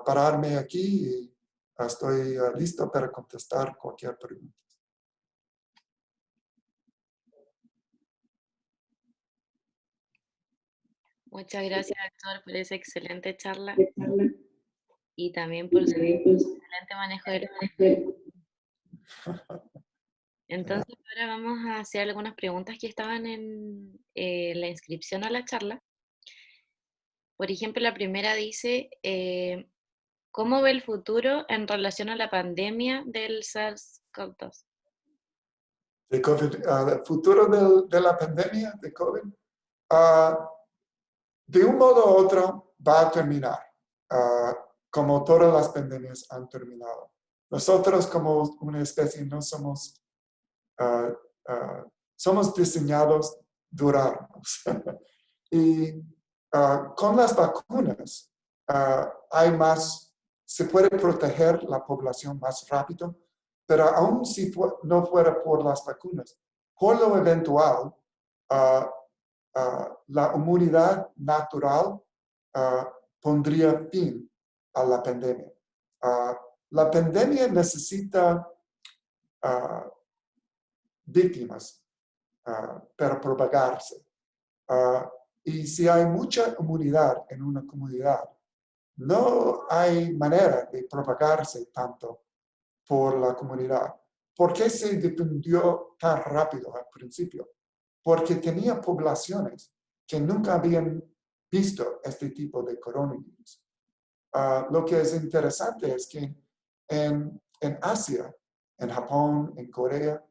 pararme aquí y estoy listo para contestar cualquier pregunta. Muchas gracias, doctor, por esa excelente charla y también por su excelente manejo de Entonces, ahora vamos a hacer algunas preguntas que estaban en la inscripción a la charla. Por ejemplo, la primera dice, ¿cómo ve el futuro en relación a la pandemia del SARS-CoV-2? El futuro de la pandemia de COVID, de un modo u otro, va a terminar, como todas las pandemias han terminado. Nosotros como una especie no somos, somos diseñados durarnos. Y con las vacunas se puede proteger la población más rápido, pero aún si no fuera por las vacunas, por lo eventual, la inmunidad natural pondría fin a la pandemia. La pandemia necesita víctimas para propagarse. Y si hay mucha inmunidad en una comunidad, no hay manera de propagarse tanto por la comunidad. ¿Por qué se difundió tan rápido al principio? Porque tenía poblaciones que nunca habían visto este tipo de coronavirus. Lo que es interesante es que en Asia, en Japón, en Corea,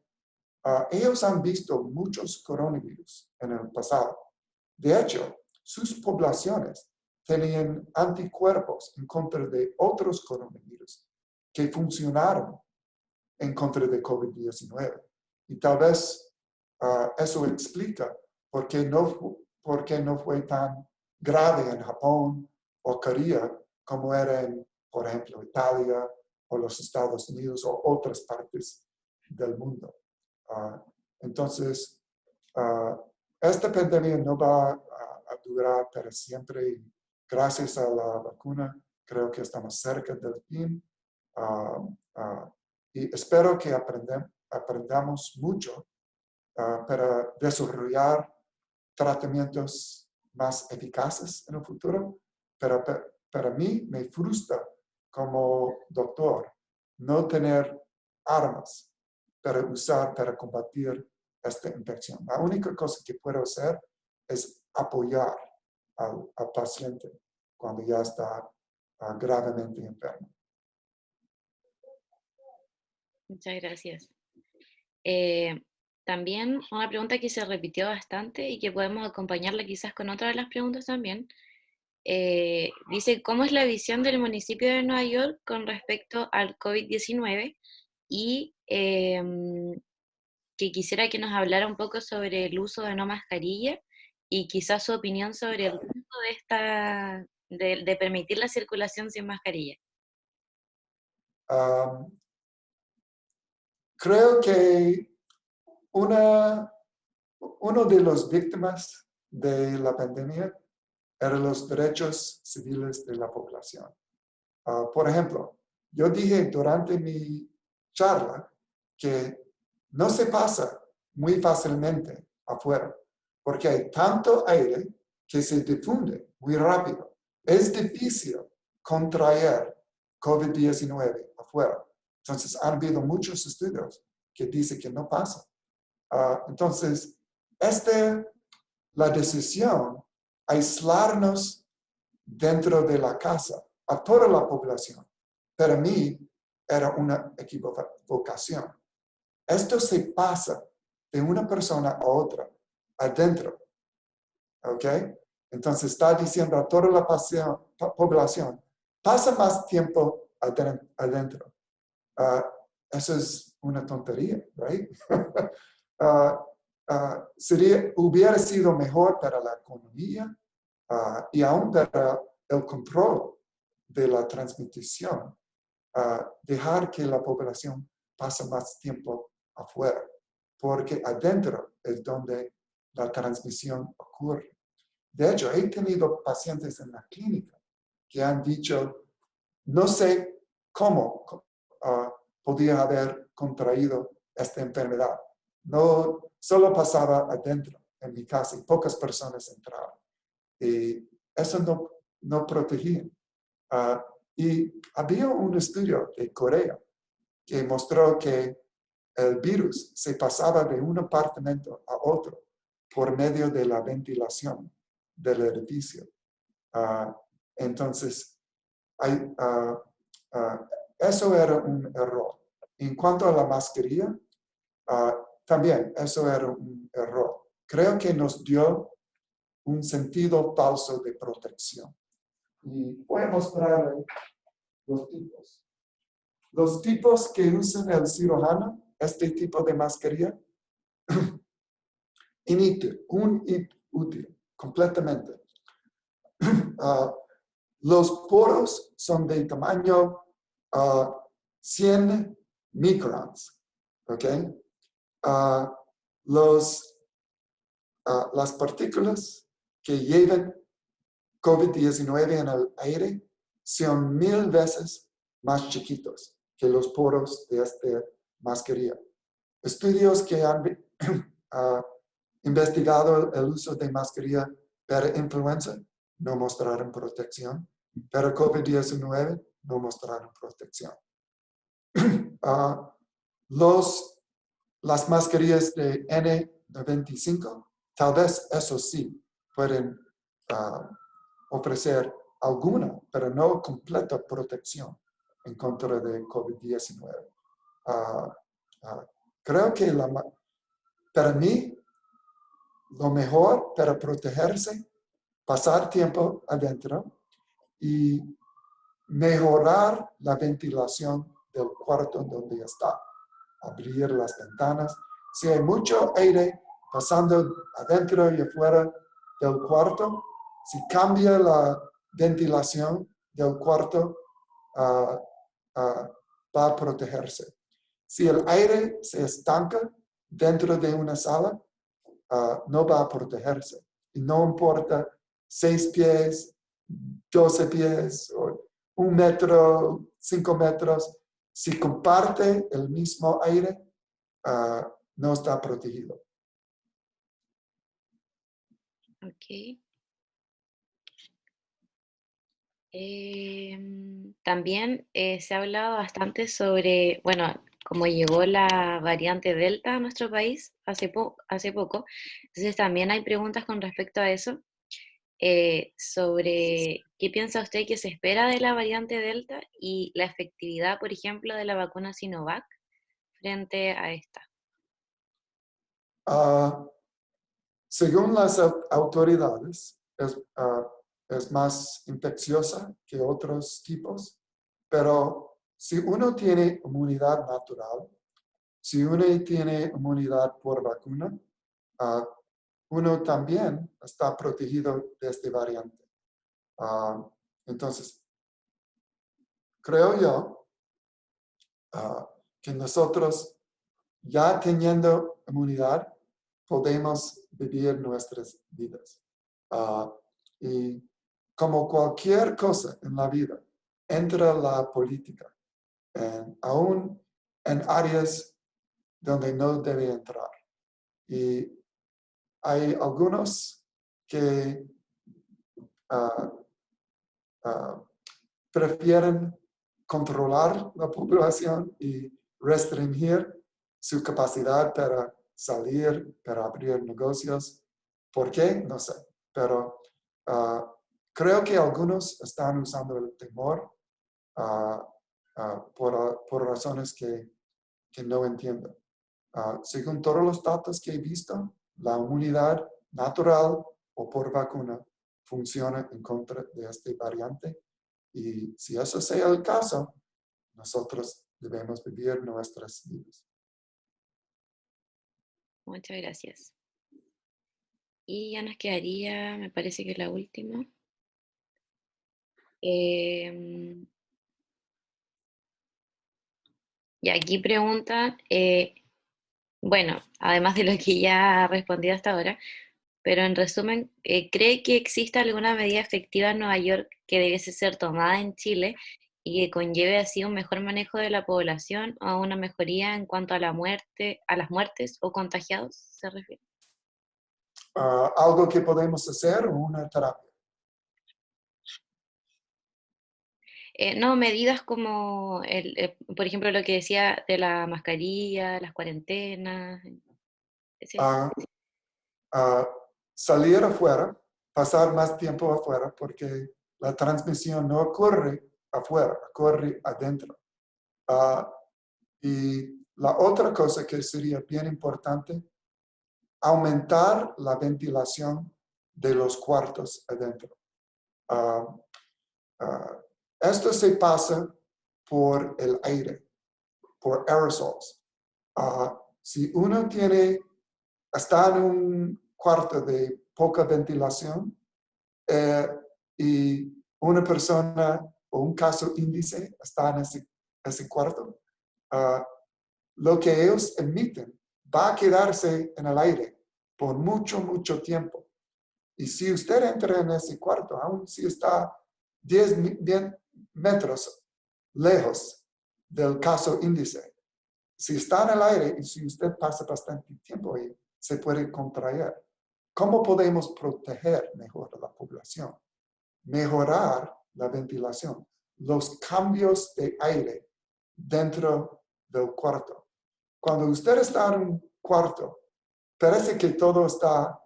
ellos han visto muchos coronavirus en el pasado. De hecho, sus poblaciones tenían anticuerpos en contra de otros coronavirus que funcionaron en contra de COVID-19. Y tal vez eso explica por qué no fue tan grave en Japón o Corea como era en, por ejemplo, Italia o los Estados Unidos o otras partes del mundo. Entonces, esta pandemia no va a durar para siempre y gracias a la vacuna creo que estamos cerca del fin. Y espero que aprendamos mucho para desarrollar tratamientos más eficaces en el futuro. Pero para mí me frustra como doctor no tener armas para usar para combatir esta infección. La única cosa que puedo hacer es apoyar al paciente cuando ya está gravemente enfermo. Muchas gracias. También una pregunta que se repitió bastante y que podemos acompañarla quizás con otra de las preguntas también. Dice, ¿cómo es la visión del municipio de Nueva York con respecto al COVID-19? Y que quisiera que nos hablara un poco sobre el uso de no mascarilla y quizás su opinión sobre el uso de permitir la circulación sin mascarilla. Creo que uno de los víctimas de la pandemia eran los derechos civiles de la población. Por ejemplo, yo dije durante mi charla que no se pasa muy fácilmente afuera, porque hay tanto aire que se difunde muy rápido. Es difícil contraer COVID-19 afuera. Entonces, han habido muchos estudios que dicen que no pasa. Entonces, la decisión aislarnos dentro de la casa a toda la población, para mí era una equivocación. Esto se pasa de una persona a otra, adentro. ¿Ok? Entonces está diciendo a toda la población, pasa más tiempo adentro. Eso es una tontería, ¿right? Hubiera sido mejor para la economía y aún para el control de la transmisión, dejar que la población pase más tiempo afuera, porque adentro es donde la transmisión ocurre. De hecho, he tenido pacientes en la clínica que han dicho, no sé cómo podía haber contraído esta enfermedad. No, solo pasaba adentro, en mi casa, y pocas personas entraban. Y eso no protegía. Y había un estudio de Corea que mostró que el virus se pasaba de un apartamento a otro por medio de la ventilación del edificio. Entonces, eso era un error. En cuanto a la mascarilla, también eso era un error. Creo que nos dio un sentido falso de protección. Y voy a mostrarles los tipos. Los tipos que usan el cirujano, este tipo de mascarilla, inútil, completamente. Los poros son de tamaño 100 microns, ¿ok? Las partículas que llevan COVID-19 en el aire son 1000 veces más chiquitos que los poros de esta mascarilla. Estudios que han investigado el uso de mascarilla para influenza no mostraron protección, pero COVID-19 no mostraron protección. Las mascarillas de N95, tal vez eso sí, pueden ofrecer alguna, pero no completa protección en contra de COVID-19. Creo que para mí, lo mejor para protegerse, pasar tiempo adentro y mejorar la ventilación del cuarto donde está. Abrir las ventanas. Si hay mucho aire pasando adentro y afuera del cuarto, si cambia la ventilación del cuarto, va a protegerse. Si el aire se estanca dentro de una sala, no va a protegerse. Y no importa 6 pies, 12 pies, o 1 metro, 5 metros, si comparte el mismo aire, no está protegido. Ok. También se ha hablado bastante sobre, bueno, como llegó la variante Delta a nuestro país hace poco, entonces también hay preguntas con respecto a eso, sobre qué piensa usted que se espera de la variante Delta y la efectividad, por ejemplo, de la vacuna Sinovac frente a esta. Según las autoridades, es más infecciosa que otros tipos, pero si uno tiene inmunidad natural, si uno tiene inmunidad por vacuna, uno también está protegido de esta variante. Entonces, creo yo que nosotros, ya teniendo inmunidad, podemos vivir nuestras vidas. Y como cualquier cosa en la vida, entra la política, aún en áreas donde no debe entrar. Y hay algunos que prefieren controlar la población y restringir su capacidad para salir, para abrir negocios. ¿Por qué? No sé. Pero creo que algunos están usando el temor por razones que no entiendo. Según todos los datos que he visto, la inmunidad natural o por vacuna funciona en contra de esta variante. Y si eso sea el caso, nosotros debemos vivir nuestras vidas. Muchas gracias. Y ya nos quedaría, me parece que la última. Y aquí preguntan, bueno, además de lo que ya ha respondido hasta ahora, pero en resumen, ¿cree que existe alguna medida efectiva en Nueva York que debiese ser tomada en Chile y que conlleve así un mejor manejo de la población o una mejoría en cuanto a la muerte, a las muertes o contagiados se refiere? Algo que podemos hacer o una terapia. No, medidas como, por ejemplo, lo que decía de la mascarilla, las cuarentenas. Ah, Salir afuera, pasar más tiempo afuera, porque la transmisión no ocurre afuera, ocurre adentro. Y la otra cosa que sería bien importante, aumentar la ventilación de los cuartos adentro. Esto se pasa por el aire, por aerosols. Si uno está en un cuarto de poca ventilación y una persona o un caso índice está en ese cuarto, lo que ellos emiten va a quedarse en el aire por mucho, mucho tiempo. Y si usted entra en ese cuarto, aun si está 10 metros lejos del caso índice, si está en el aire y si usted pasa bastante tiempo ahí, se puede contraer. ¿Cómo podemos proteger mejor a la población? Mejorar la ventilación, los cambios de aire dentro del cuarto. Cuando usted está en un cuarto, parece que todo está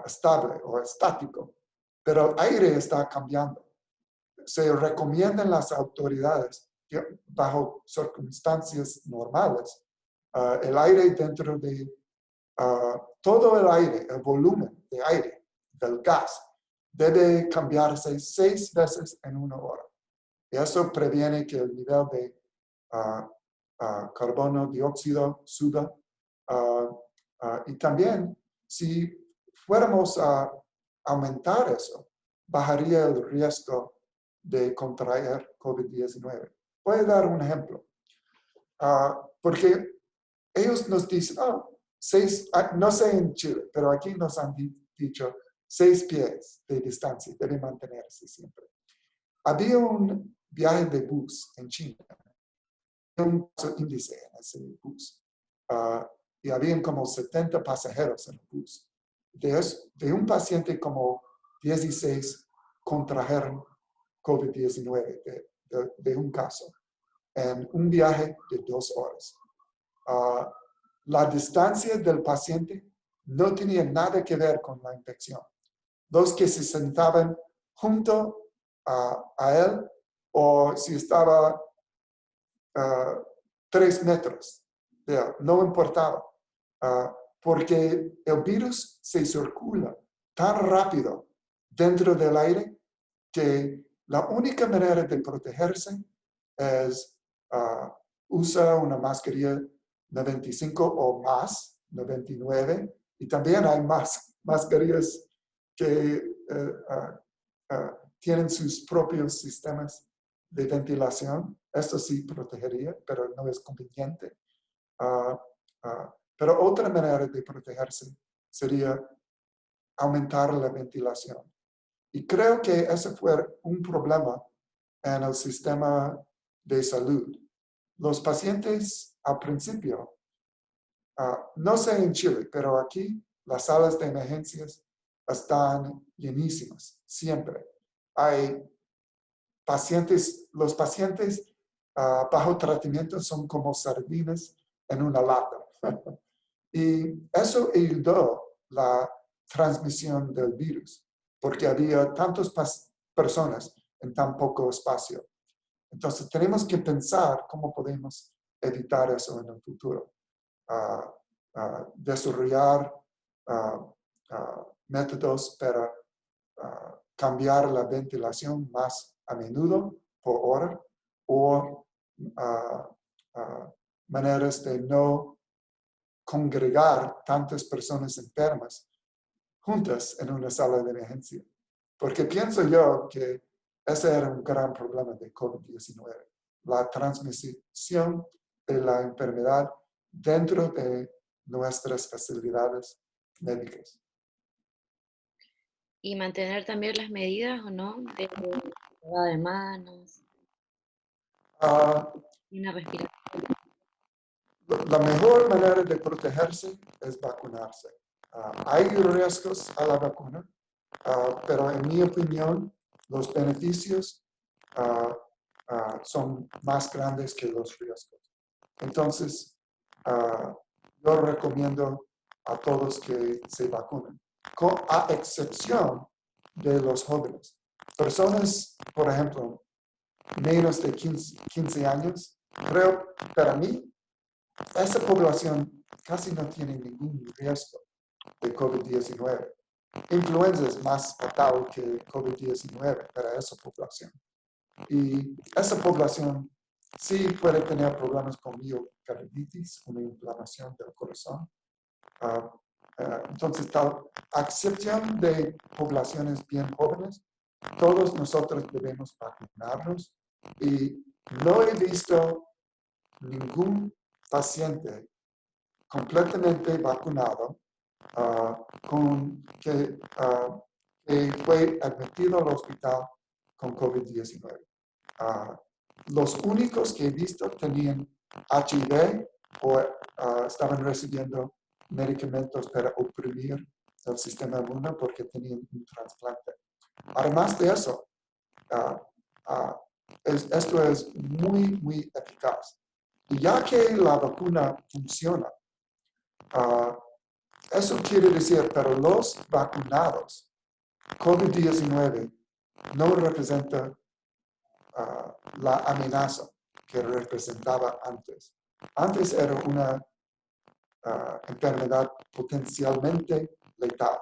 estable o estático, pero el aire está cambiando. Se recomiendan las autoridades que bajo circunstancias normales, el aire dentro de todo el aire, el volumen de aire del gas, debe cambiarse 6 veces en 1 hora. Y eso previene que el nivel de carbono dióxido suba. Y también, si fuéramos a aumentar eso, bajaría el riesgo de contraer COVID-19. Voy a dar un ejemplo. Porque ellos nos dicen, no sé en Chile, pero aquí nos han dicho 6 pies de distancia, debe mantenerse siempre. Había un viaje de bus en China, un índice en ese bus, y habían como 70 pasajeros en el bus. De un paciente, como 16 contrajeron COVID-19 de un caso, en un viaje de 2 horas. La distancia del paciente no tenía nada que ver con la infección. Los que se sentaban junto a él, o si estaba 3 metros de él, no importaba. Porque el virus se circula tan rápido dentro del aire que la única manera de protegerse es usar una mascarilla 95 o más, 99, y también hay más mascarillas que tienen sus propios sistemas de ventilación. Esto sí protegería, pero no es conveniente. Pero otra manera de protegerse sería aumentar la ventilación. Y creo que ese fue un problema en el sistema de salud. Los pacientes al principio, no sé en Chile, pero aquí las salas de emergencias están llenísimas, siempre. Hay pacientes, los pacientes bajo tratamiento son como sardinas en una lata. Y eso ayudó la transmisión del virus, porque había tantas personas en tan poco espacio. Entonces, tenemos que pensar cómo podemos evitar eso en el futuro. Desarrollar métodos para cambiar la ventilación más a menudo por hora, o maneras de no congregar tantas personas enfermas juntas en una sala de emergencia. Porque pienso yo que ese era un gran problema de COVID-19, la transmisión de la enfermedad dentro de nuestras facilidades médicas. Y mantener también las medidas, ¿o no? De lavado de manos, una respiración. La mejor manera de protegerse es vacunarse. Hay riesgos a la vacuna, pero en mi opinión, los beneficios son más grandes que los riesgos. Entonces, yo recomiendo a todos que se vacunen, a excepción de los jóvenes. Personas, por ejemplo, menos de 15 años, creo, para mí, esa población casi no tiene ningún riesgo de COVID-19. Influenza es más fatal que COVID-19 para esa población. Y esa población sí puede tener problemas con miocarditis, una inflamación del corazón. Entonces, a excepción de poblaciones bien jóvenes, todos nosotros debemos vacunarnos, y no he visto ningún paciente completamente vacunado que fue admitido al hospital con COVID-19. Los únicos que he visto tenían HIV o estaban recibiendo medicamentos para oprimir el sistema inmune porque tenían un trasplante. Además de eso, esto es muy, muy eficaz. Y ya que la vacuna funciona, eso quiere decir, pero los vacunados, COVID-19 no representa la amenaza que representaba antes. Antes era una enfermedad potencialmente letal.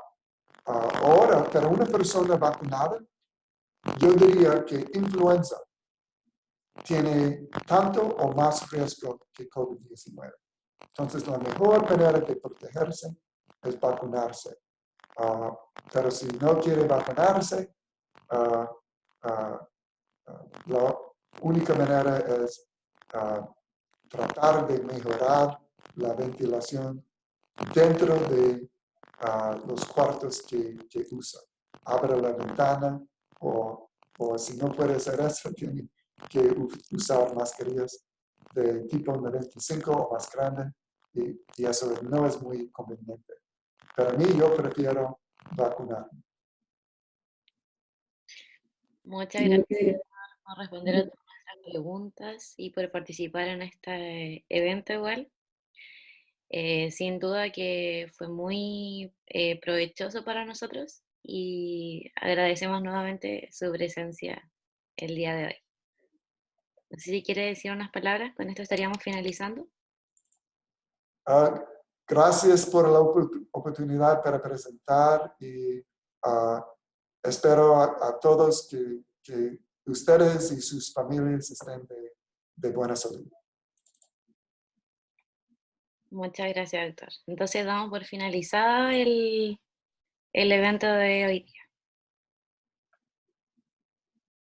Ahora, para una persona vacunada, yo diría que influenza tiene tanto o más riesgo que COVID-19. Entonces, la mejor manera de protegerse es vacunarse. Pero si no quiere vacunarse, la única manera es tratar de mejorar la ventilación dentro de los cuartos que usa. Abre la ventana o si no puede hacer eso, tiene que usar mascarillas de tipo 95 o más grande y eso no es muy conveniente. Para mí, yo prefiero vacunar. Muchas gracias por responder a todas nuestras preguntas y por participar en este evento igual. Sin duda que fue muy provechoso para nosotros y agradecemos nuevamente su presencia el día de hoy. No sé si quiere decir unas palabras, con esto estaríamos finalizando. Gracias por la oportunidad para presentar y espero a todos que ustedes y sus familias estén de buena salud. Muchas gracias, doctor. Entonces damos por finalizado el evento de hoy día.